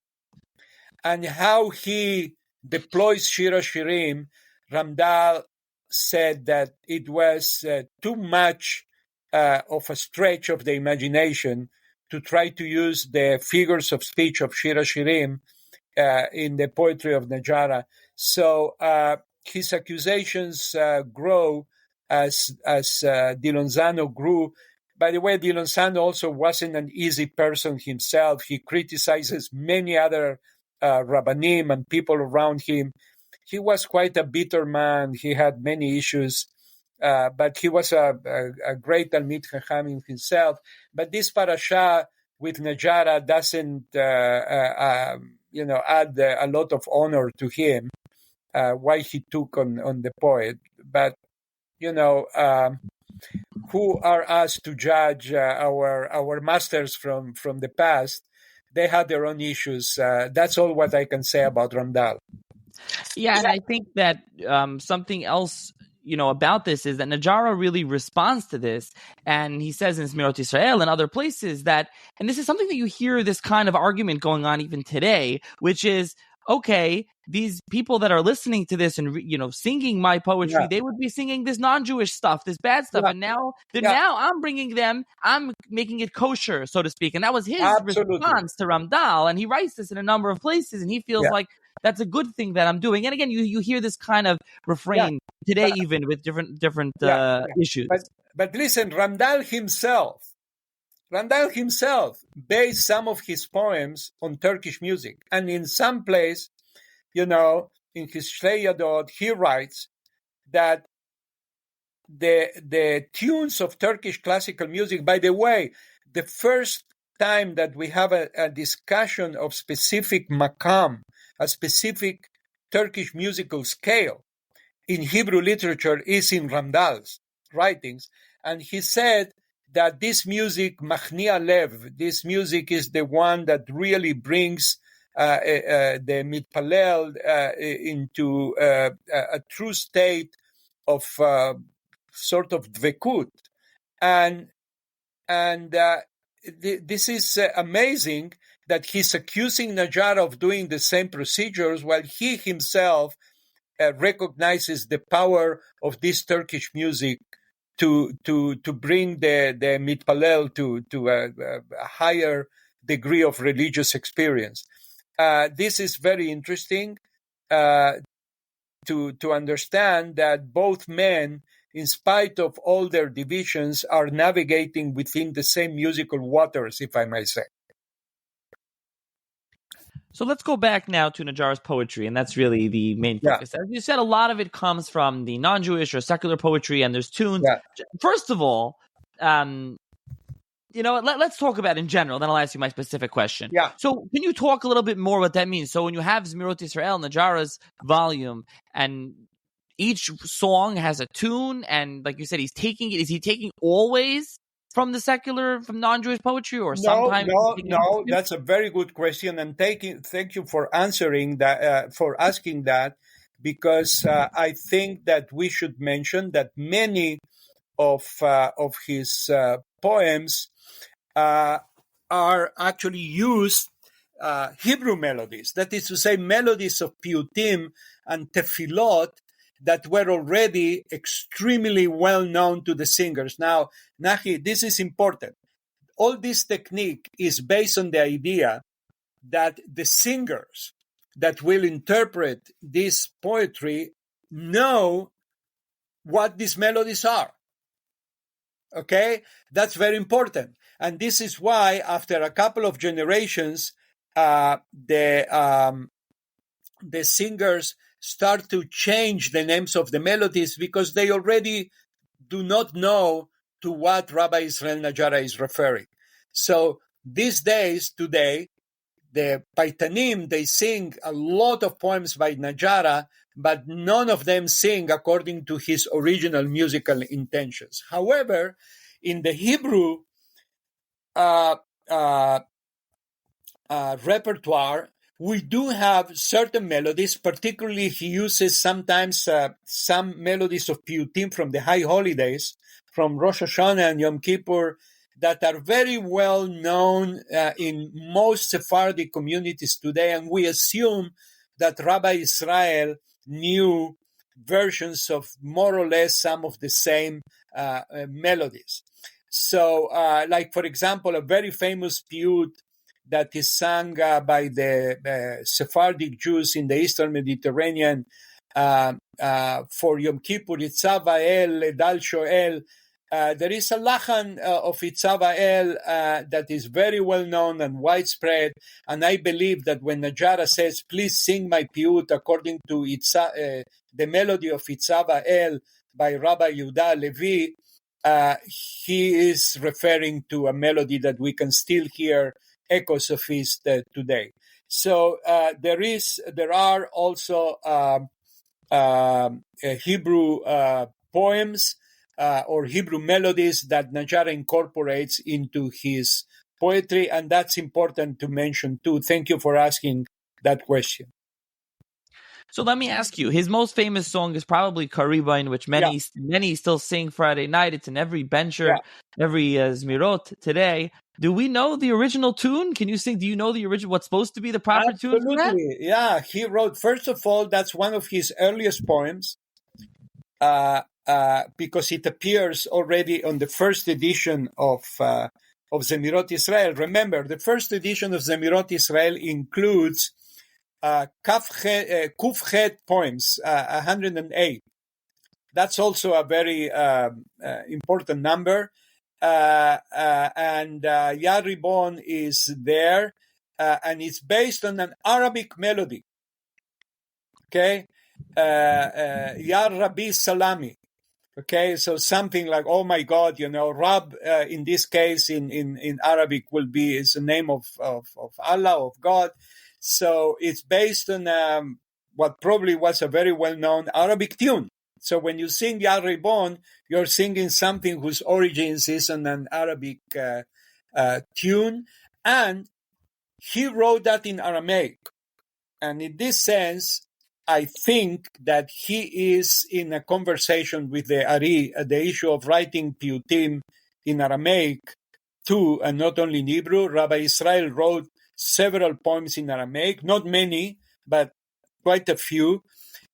And how he deploys Shir HaShirim, Ramdal said that it was too much of a stretch of the imagination to try to use the figures of speech of Shir HaShirim in the poetry of Najara. So his accusations grow as de Loznano grew. By the way, de Loznano also wasn't an easy person himself. He criticizes many other Rabbanim and people around him. He was quite a bitter man. He had many issues, but he was a great Talmid Chacham himself. But this parasha with Najara doesn't, add a lot of honor to him. Why he took on the poet, but who are us to judge our masters from the past? They had their own issues. That's all what I can say about Ramdal. Yeah, and I think that something else, about this is that Najara really responds to this, and he says in Zmirot Yisrael and other places that, and this is something that you hear this kind of argument going on even today, which is, okay, these people that are listening to this and singing my poetry, they would be singing this non-Jewish stuff, this bad stuff, and now I'm bringing them, I'm making it kosher, so to speak, and that was his response to Ramdal, and he writes this in a number of places, and he feels like that's a good thing that I'm doing. And again, you hear this kind of refrain today, even with different issues. But listen, Ramdal himself based some of his poems on Turkish music. And in some place, in his Shlei Yadot, he writes that the tunes of Turkish classical music, by the way, the first time that we have a discussion of specific makam, a specific Turkish musical scale in Hebrew literature is in Ramdal's writings. And he said that this music, Machnia Lev, this music is the one that really brings the mitpalel into a true state of sort of dvekut. And this is amazing that he's accusing Najara of doing the same procedures while he himself recognizes the power of this Turkish music to bring the mitpalel to a higher degree of religious experience. This is very interesting. to understand that both men, in spite of all their divisions, are navigating within the same musical waters, if I may say. So let's go back now to Najara's poetry, and that's really the main focus. As you said, a lot of it comes from the non-Jewish or secular poetry, and there's tunes. Yeah. First of all, let's talk about it in general, then I'll ask you my specific question. Yeah. So can you talk a little bit more what that means? So when you have Zemirot Yisrael, Najara's volume, and each song has a tune, and like you said, is he taking always from non-Jewish poetry, or sometimes? No, that's a very good question, and thank you for answering that, for asking that, because I think that we should mention that many of his poems are actually used Hebrew melodies, that is to say, melodies of piyutim and tefillot that were already extremely well known to the singers. Now, Nahi, this is important. All this technique is based on the idea that the singers that will interpret this poetry know what these melodies are. Okay? That's very important. And this is why, after a couple of generations, the singers start to change the names of the melodies because they already do not know to what Rabbi Yisrael Najara is referring. So these days, today, the Paitanim, they sing a lot of poems by Najara, but none of them sing according to his original musical intentions. However, in the Hebrew repertoire, we do have certain melodies. Particularly, he uses sometimes some melodies of piyutim from the high holidays, from Rosh Hashanah and Yom Kippur, that are very well known in most Sephardic communities today. And we assume that Rabbi Israel knew versions of more or less some of the same melodies. So, like, for example, a very famous piyut that is sung by the Sephardic Jews in the Eastern Mediterranean for Yom Kippur, Itzav El, Dal Shoel. There is a lachan of Itzav El that is very well known and widespread, and I believe that when Najara says, "Please sing my piyut according to the melody of Itzav El by Rabbi Yehuda Levi," he is referring to a melody that we can still hear echoes of his today. So there are also Hebrew poems or Hebrew melodies that Najara incorporates into his poetry, and that's important to mention too. Thank you for asking that question. So let me ask you, his most famous song is probably Kah Ribon, which many still sing Friday night. It's in every bencher, every Zemirot today. Do we know the original tune? Can you sing? Do you know the original, what's supposed to be the proper tune? Absolutely, yeah. He wrote, first of all, that's one of his earliest poems, because it appears already on the first edition of Zemirot Israel. Remember, the first edition of Zemirot Israel includes Kufchet poems, 108. That's also a very important number. And Yar Ribon is there, and it's based on an Arabic melody. Okay? Yar Rabbi Salami. Okay, so something like, oh my God, Rab in this case in Arabic is the name of Allah, of God. So it's based on what probably was a very well-known Arabic tune. So when you sing Yar Ribon, you're singing something whose origins is on an Arabic tune. And he wrote that in Aramaic. And in this sense, I think that he is in a conversation with the Ari, the issue of writing piyutim in Aramaic too, and not only in Hebrew. Rabbi Israel wrote several poems in Aramaic, not many, but quite a few.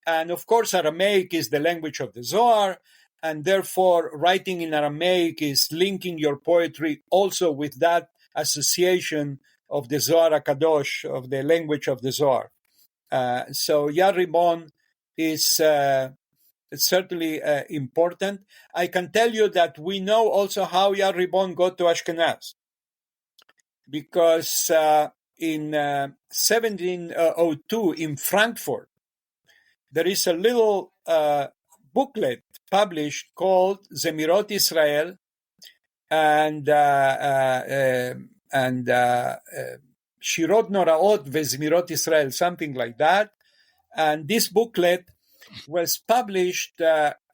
And of course, Aramaic is the language of the Zohar, and therefore writing in Aramaic is linking your poetry also with that association of the Zohar HaKadosh, of the language of the Zohar. So Yar Ribon is certainly important. I can tell you that we know also how Yad Ribon got to Ashkenaz, because in 1702 in Frankfurt, there is a little booklet published called Zemirot Israel and Shirot Noraot veZemirot Israel, something like that. And this booklet was published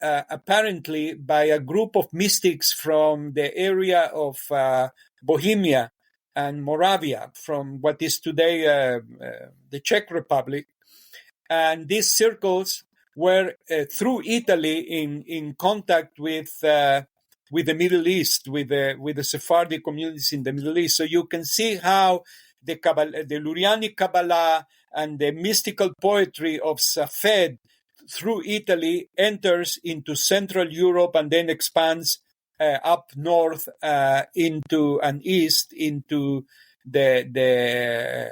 apparently by a group of mystics from the area of Bohemia and Moravia, from what is today the Czech Republic. And these circles were through Italy in contact with the Middle East, with the Sephardic communities in the Middle East. So you can see how the Lurianic Kabbalah and the mystical poetry of Safed through Italy enters into Central Europe and then expands up north into and east into the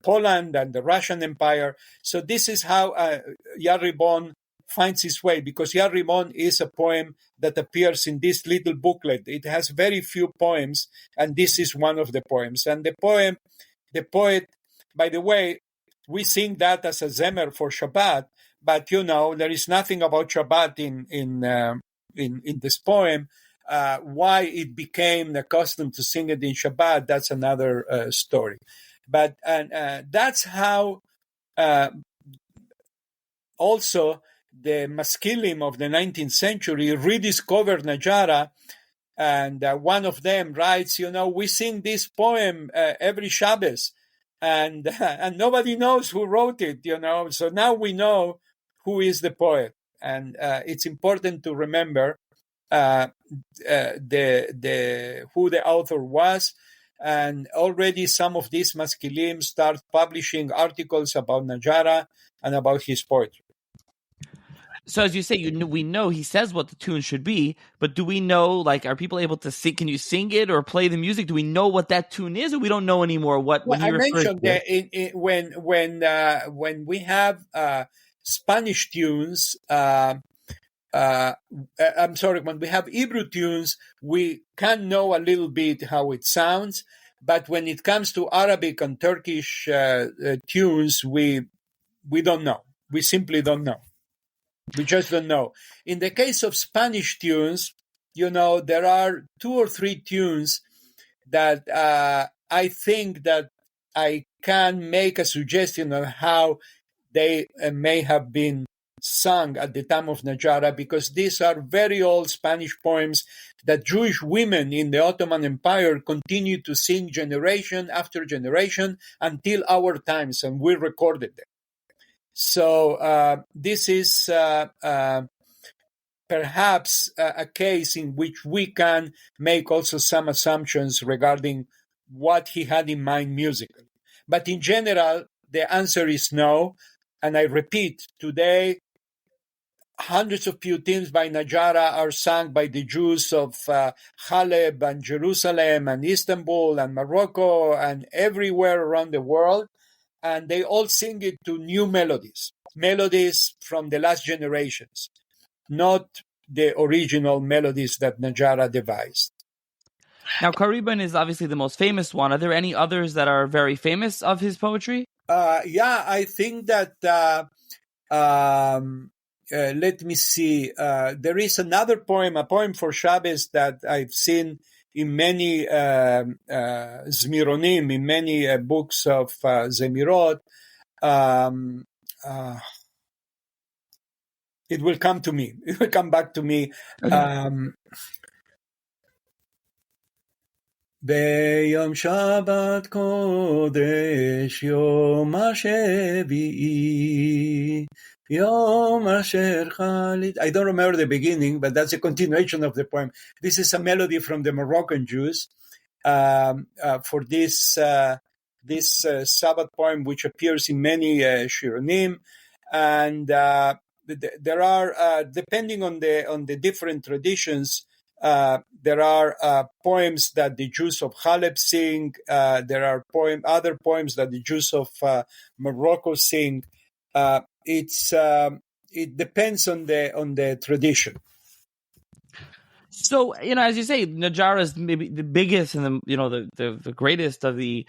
Poland and the Russian Empire. So this is how Yad Ribon finds his way, because Yad Ribon is a poem that appears in this little booklet. It has very few poems, and this is one of the poems. And the poet, by the way, we sing that as a Zemer for Shabbat, but there is nothing about Shabbat in this poem. Why it became accustomed to sing it in Shabbat, that's another story. But that's how also the Maskilim of the 19th century rediscovered Najara, and one of them writes, we sing this poem every Shabbos, and nobody knows who wrote it, So now we know who is the poet, and it's important to remember who the author was. And already some of these Maskilim start publishing articles about Najara and about his poetry. So as you say, we know he says what the tune should be, but do we know, are people able to sing? Can you sing it or play the music? Do we know what that tune is, or we don't know anymore what he refers to? I mentioned that when we have Spanish tunes, when we have Hebrew tunes, we can know a little bit how it sounds. But when it comes to Arabic and Turkish tunes, we don't know. We simply don't know. We just don't know. In the case of Spanish tunes, there are 2 or 3 tunes that I think that I can make a suggestion of how they may have been sung at the time of Najara, because these are very old Spanish poems that Jewish women in the Ottoman Empire continued to sing generation after generation until our times, and we recorded them. So this is perhaps a case in which we can make also some assumptions regarding what he had in mind musically. But in general, the answer is no. And I repeat, today, hundreds of piyutim by Najara are sung by the Jews of Haleb and Jerusalem and Istanbul and Morocco and everywhere around the world. And they all sing it to new melodies from the last generations, not the original melodies that Najara devised. Now, Kah Ribon is obviously the most famous one. Are there any others that are very famous of his poetry? I think that, let me see, there is another poem, a poem for Shabbos that I've seen in many Zmironim, in many books of Zemirot. It will come to me. It will come back to me. Okay. ביום שבת קודש יום השביעי יום אשר חלית. I don't remember the beginning, but that's a continuation of the poem. This is a melody from the Moroccan Jews for this Sabbath poem, which appears in many Shironim, and there are, depending on the different traditions, there are poems that the Jews of Haleb sing. There are other poems that the Jews of Morocco sing. It's it depends on the tradition. So, as you say, Najara is maybe the biggest and the greatest of the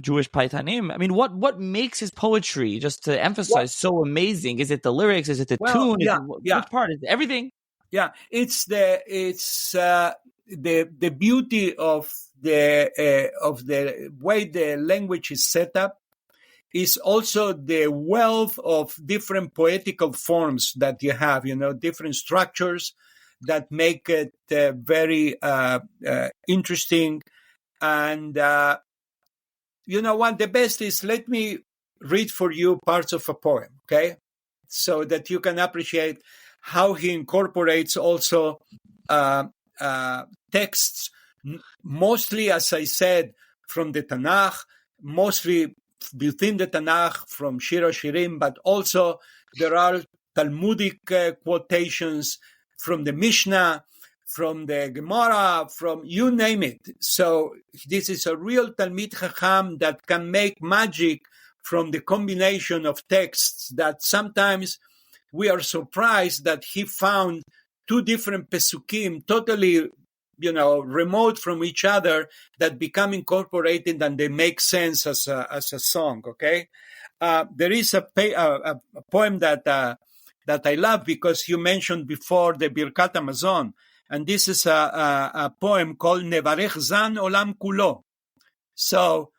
Jewish paitanim. I mean, what makes his poetry, just to emphasize, so amazing? Is it the lyrics? Is it the tune? Which part is it? Everything? Yeah, it's the beauty of the way the language is set up. Is also the wealth of different poetical forms that you have, different structures that make it very interesting. And what the best is, let me read for you parts of a poem, okay? So that you can appreciate how he incorporates also texts, mostly, as I said, from the Tanakh, mostly within the Tanakh, from Shir HaShirim, but also there are Talmudic quotations from the Mishnah, from the Gemara, from you name it. So this is a real Talmid Chacham that can make magic from the combination of texts that sometimes we are surprised that he found two different pesukim, totally remote from each other, that become incorporated and they make sense as a song. Okay, there is a poem that I love because you mentioned before the Birkat Hamazon, and this is a poem called Nevarech Zan Olam Kulo. So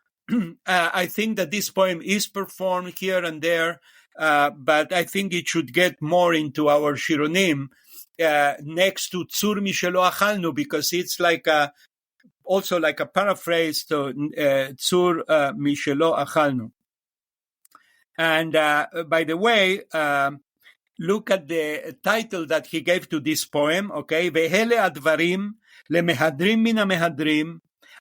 I think that this poem is performed here and there, but I think it should get more into our Shironim. Next to Tzur Mishelo Achalnu, because it's also like a paraphrase to Tzur Mishelo Achalnu. And by the way, look at the title that he gave to this poem, okay? Vehele advarim lemehadrim min hamehadrim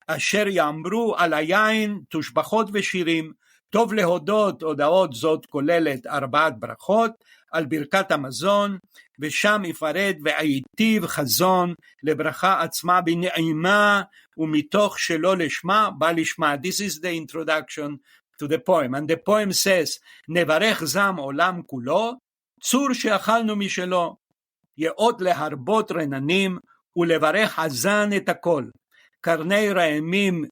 asher yamru al hayayin tushbachot veshirim טוב להודות, הודאות זאת כוללת 4 ברכות על ברכת המזון, ושם יפרד והייטיב חזון לברכה עצמה בנעימה, ומתוך שלא לשמה בא לשמה. This is the introduction to the poem. And the poem says, נברך זם עולם כולו, צור שאכלנו משלו, יאות להרבות רננים, ולברך הזן את הכל, קרני רעמים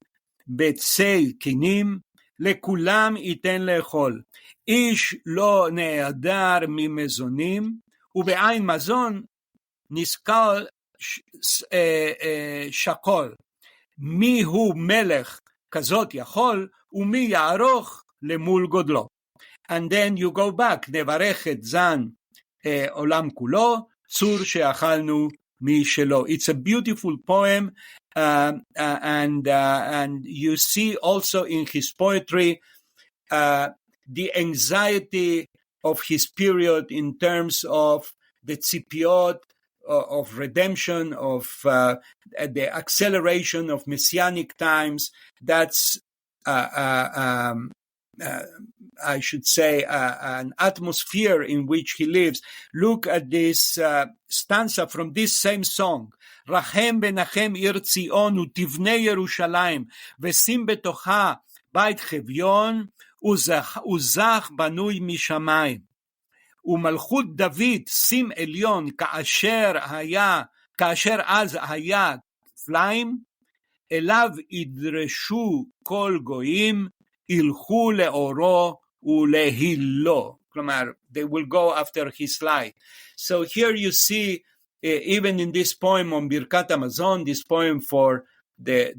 בצי קינים, לכולם ייתן לאכול. איש לא נעדר ממזונים, ובעין מזון נזכר שקול. מי הוא מלך כזאת יכול, ומי יערוך למול גודלו. And then you go back, נברך את זן עולם כולו, צור שאכלנו משלו. It's a beautiful poem. And you see also in his poetry the anxiety of his period in terms of the tzipiot of redemption, of the acceleration of messianic times. That's I should say an atmosphere in which he lives. Look at this stanza from this same song. רחם בנחם עיר ציון ותבנה ירושלים ושים בתוכה בית חביון וזך בנוי משמיים ומלכות דוד שים עליון כאשר אז היה כפליים אליו ידרשו כל גויים ילכו לאורו ולהילו. כלומר, they will go after his light. So here you see, even in this poem on Birkat Hamazon, this poem for the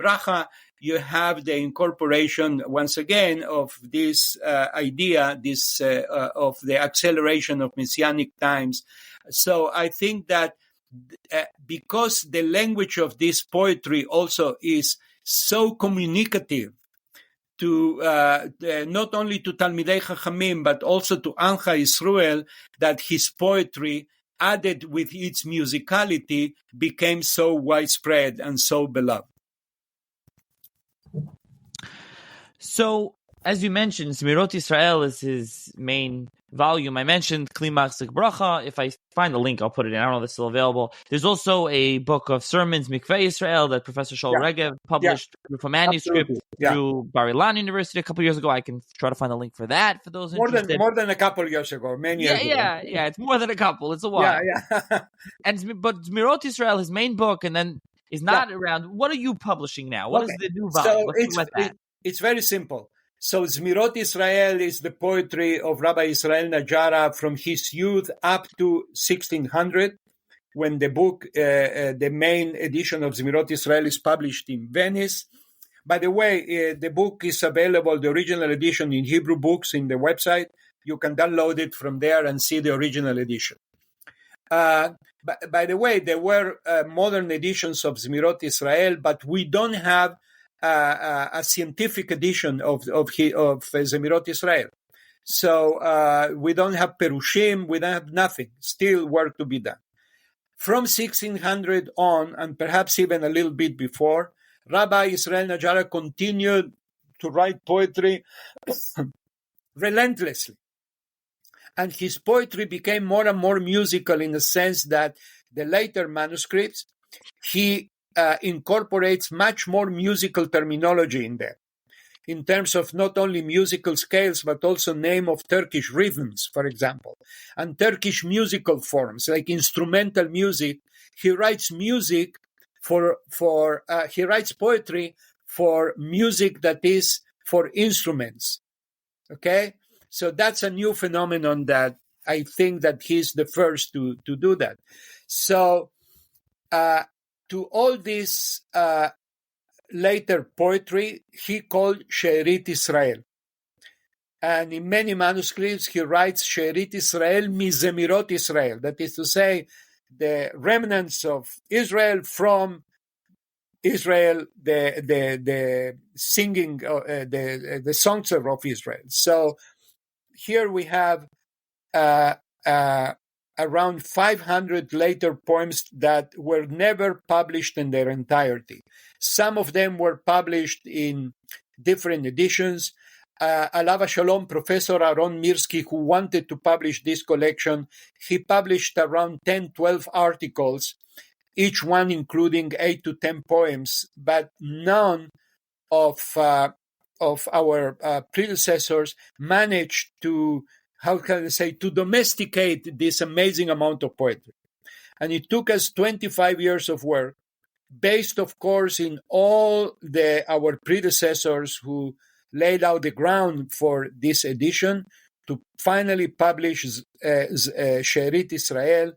bracha, you have the incorporation once again of this idea, this of the acceleration of messianic times. So I think that because the language of this poetry also is so communicative to not only to Talmidei Chachamim but also to Ancha Yisrael, that his poetry, added with its musicality, became so widespread and so beloved. So as you mentioned, Smirot Israel is his main volume. I mentioned Kli Machzik Bracha. If I find the link, I'll put it in. I don't know if it's still available. There's also a book of sermons, Mikveh Israel, that Professor Shaul Regev published with a manuscript through Bar Ilan University a couple years ago. I can try to find the link for that for those interested. More than a couple of years ago, many years ago. Yeah. It's more than a couple. It's a while. Yeah. But Smirot Israel, his main book, and then is not around. What are you publishing now? What is the new volume? It's very simple. So Zmirot Israel is the poetry of Rabbi Yisrael Najara from his youth up to 1600, when the book, the main edition of Zmirot Israel, is published in Venice. By the way, the book is available, the original edition, in Hebrew Books in the website. You can download it from there and see the original edition. By the way, there were modern editions of Zmirot Israel, but we don't have a scientific edition of Zemirot Israel. So we don't have Perushim, we don't have nothing. Still work to be done. From 1600 on, and perhaps even a little bit before, Rabbi Yisrael Najara continued to write poetry relentlessly. And his poetry became more and more musical in the sense that the later manuscripts, he incorporates much more musical terminology in there, in terms of not only musical scales, but also name of Turkish rhythms, for example, and Turkish musical forms, like instrumental music. He writes music he writes poetry for music that is for instruments. Okay? So that's a new phenomenon that I think that he's the first to do that. So, to all this later poetry, he called She'erit Israel. And in many manuscripts, he writes She'erit Israel mizemirot Israel. That is to say, the remnants of Israel from Israel, the singing, the songs of Israel. So here we have around 500 later poems that were never published in their entirety. Some of them were published in different editions. Alav Shalom, Professor Aaron Mirsky, who wanted to publish this collection, he published around 10, 12 articles, each one including 8 to 10 poems, but none of our predecessors managed to, to domesticate this amazing amount of poetry. And it took us 25 years of work, based, of course, in all our predecessors who laid out the ground for this edition, to finally publish She'erit Israel,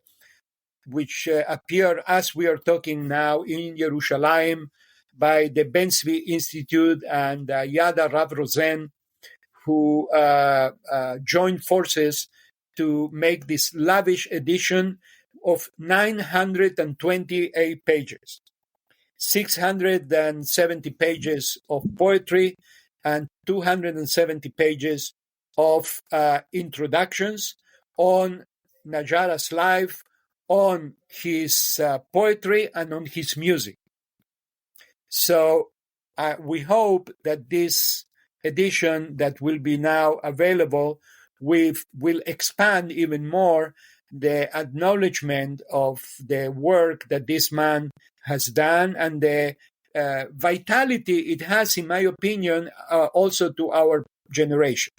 which appear as we are talking now in Yerushalayim by the Ben Zvi Institute and Yada Rav Rosen, who joined forces to make this lavish edition of 928 pages, 670 pages of poetry, and 270 pages of introductions on Najara's life, on his poetry, and on his music. So we hope that this edition that will be now available will expand even more the acknowledgement of the work that this man has done and the vitality it has, in my opinion, also to our generation.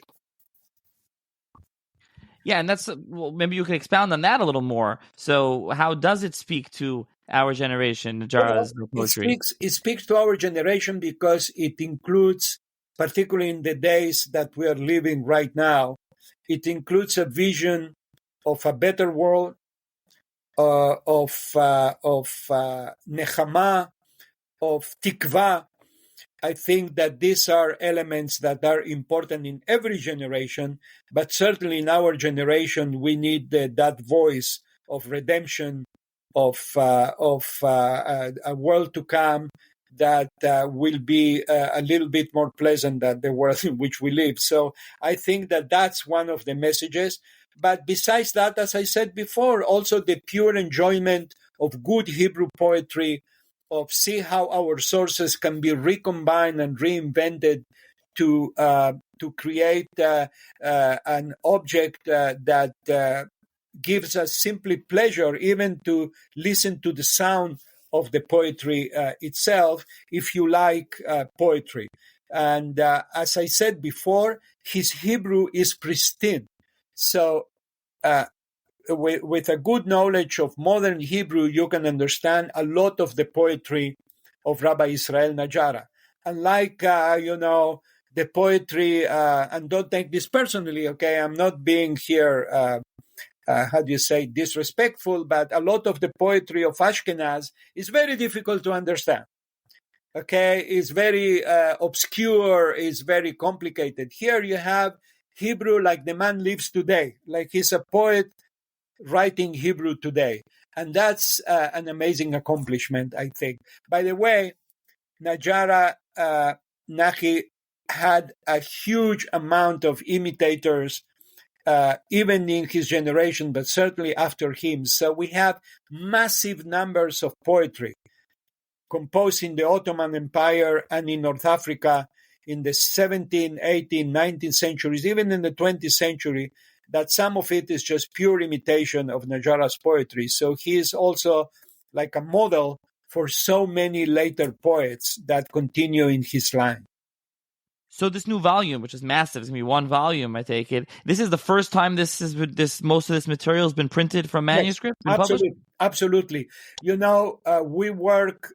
Yeah, and that's, maybe you could expound on that a little more. So how does it speak to our generation, Najara's poetry? It speaks to our generation because it includes, particularly in the days that we are living right now, it includes a vision of a better world, of nechama, of tikva. I think that these are elements that are important in every generation, but certainly in our generation, we need that voice of redemption, of a world to come that will be a little bit more pleasant than the world in which we live. So I think that that's one of the messages. But besides that, as I said before, also the pure enjoyment of good Hebrew poetry, of see how our sources can be recombined and reinvented to create an object that gives us simply pleasure, even to listen to the sound of the poetry itself, if you like poetry. And as I said before, his Hebrew is pristine. So with a good knowledge of modern Hebrew, you can understand a lot of the poetry of Rabbi Yisrael Najara. Unlike, the poetry, and don't take this personally, okay? I'm not being here, disrespectful, but a lot of the poetry of Ashkenaz is very difficult to understand. Okay, it's very obscure, it's very complicated. Here you have Hebrew like the man lives today, like he's a poet writing Hebrew today. And that's an amazing accomplishment, I think. By the way, Najara Nahi had a huge amount of imitators, even in his generation, but certainly after him. So we have massive numbers of poetry composed in the Ottoman Empire and in North Africa in the 17th, 18th, 19th centuries, even in the 20th century, that some of it is just pure imitation of Najara's poetry. So he is also like a model for so many later poets that continue in his line. So this new volume, which is massive, it's going to be one volume, I take it. This is the first time most of this material has been printed from manuscript? Yes, absolutely. We work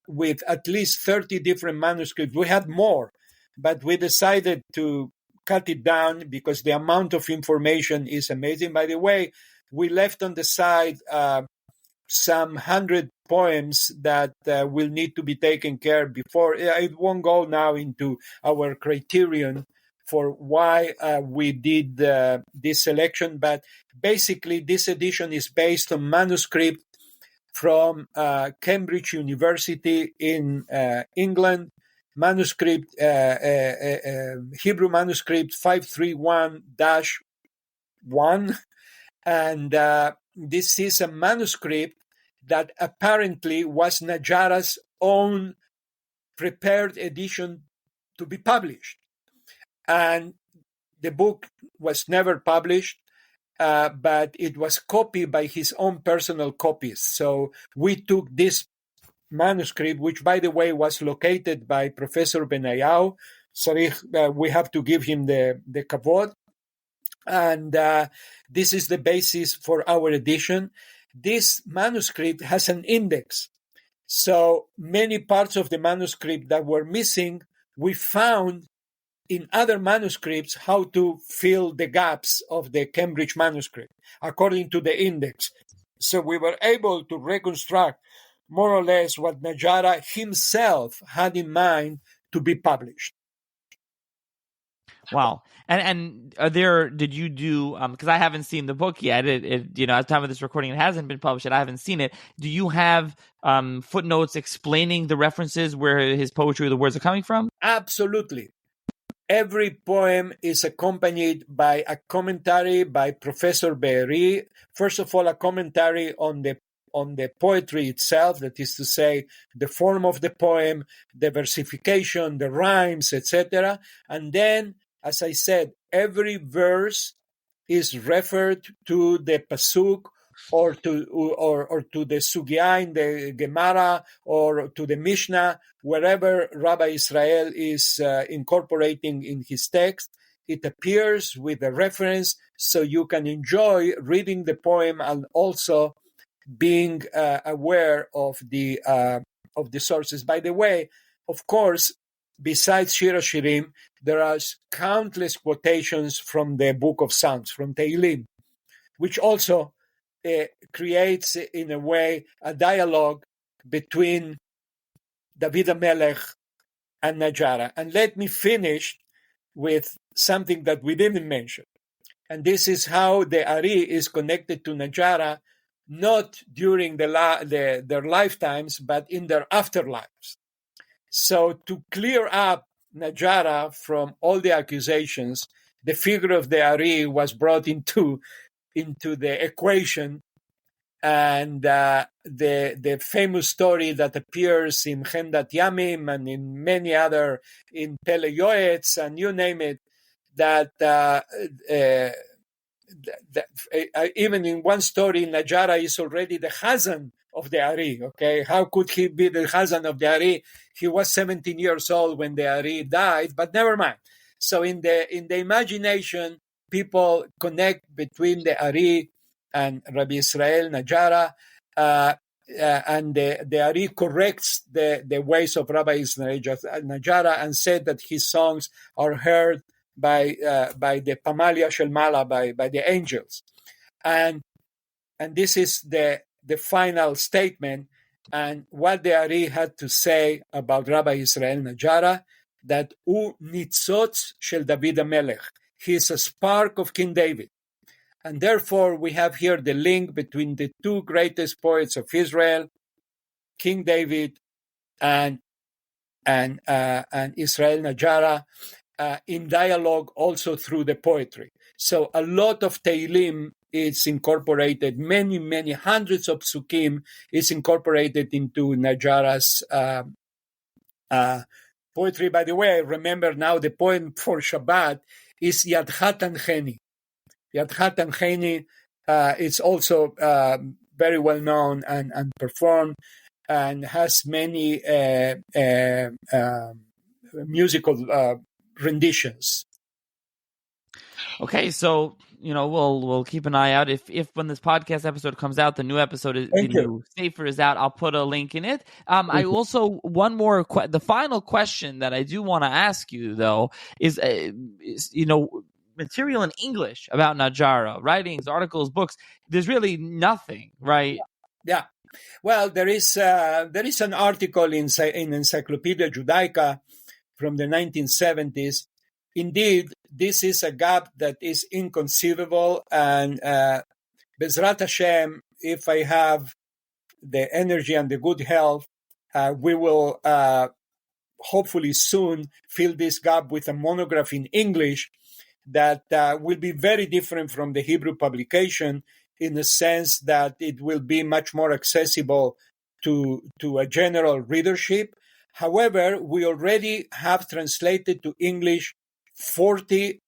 with at least 30 different manuscripts. We had more, but we decided to cut it down because the amount of information is amazing. By the way, we left on the side some 100 poems that will need to be taken care of before. It won't go now into our criterion for why we did this selection, but basically this edition is based on manuscript from Cambridge University in England, manuscript Hebrew manuscript 531-1, and this is a manuscript that apparently was Najara's own prepared edition to be published. And the book was never published, but it was copied by his own personal copies. So we took this manuscript, which, by the way, was located by Professor Benayahu. We have to give him the kavod. And this is the basis for our edition. This manuscript has an index. So many parts of the manuscript that were missing, we found in other manuscripts how to fill the gaps of the Cambridge manuscript according to the index. So we were able to reconstruct more or less what Najara himself had in mind to be published. Wow. And did you do, because I haven't seen the book yet, at the time of this recording, it hasn't been published yet, I haven't seen it. Do you have footnotes explaining the references where his poetry, the words are coming from? Absolutely. Every poem is accompanied by a commentary by Professor Beeri. First of all, a commentary on the poetry itself, that is to say, the form of the poem, the versification, the rhymes, etc. And then, as I said, every verse is referred to the pasuk or to the sugya in the Gemara or to the Mishnah, wherever Rabbi Yisrael is incorporating in his text. It appears with a reference, so you can enjoy reading the poem and also being aware of the sources. By the way, of course, besides Shir HaShirim, there are countless quotations from the Book of Psalms, from Tehillim, which also creates, in a way, a dialogue between David HaMelech and Najara. And let me finish with something that we didn't mention. And this is how the Ari is connected to Najara, not during their lifetimes, but in their afterlives. So to clear up Najara from all the accusations, the figure of the Ari was brought into the equation. and the famous story that appears in Chemdat Yamim and in many other, in Pele Yoetz, and you name it, that even in one story, Najara is already the Chazan of the Ari. Okay, how could he be the Chazan of the Ari? He was 17 years old when the Ari died, but never mind. So in the imagination, people connect between the Ari and Rabbi Yisrael Najara, and the Ari corrects the ways of Rabbi Yisrael Najara and said that his songs are heard by the Pamalia Shel Mala, by the angels, and this is the final statement, and what the Ari had to say about Rabbi Yisrael Najara, that U Nitzotz Shel David HaMelech, he is a spark of King David, and therefore we have here the link between the two greatest poets of Israel, King David and Israel Najara, in dialogue also through the poetry. So a lot of Teilim is incorporated, many hundreds of psukim is incorporated into Najara's poetry. By the way, I remember now the poem for Shabbat is Yadcha Tancheni. Yadcha Tancheni is also very well known and performed, and has many musical renditions. Okay, so we'll keep an eye out. If when this podcast episode comes out, the new episode new Sefer is out, I'll put a link in it. I also one more the final question that I do want to ask you though is material in English about Najara, writings, articles, books. There's really nothing, right? Yeah. Well, there is an article in Encyclopedia Judaica from the 1970s. Indeed, this is a gap that is inconceivable, and Bezrat Hashem, if I have the energy and the good health, we will hopefully soon fill this gap with a monograph in English that will be very different from the Hebrew publication, in the sense that it will be much more accessible to a general readership. However, we already have translated to English 40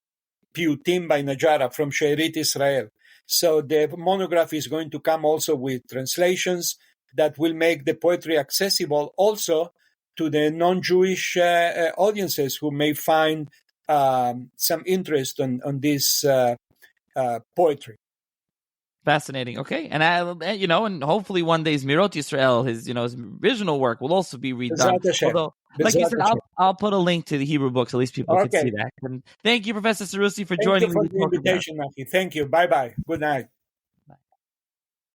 piyutim by Najara from She'erit Israel. So the monograph is going to come also with translations that will make the poetry accessible also to the non-Jewish audiences who may find some interest on this poetry. Fascinating. Okay, and and hopefully one day Mirot Yisrael, his original work, will also be redone. Although, like you said, I'll put a link to the Hebrew books. At least people can see that. And thank you, Professor Seroussi, for joining me. Thank you for the invitation, Nachi. Thank you. Bye bye. Good night.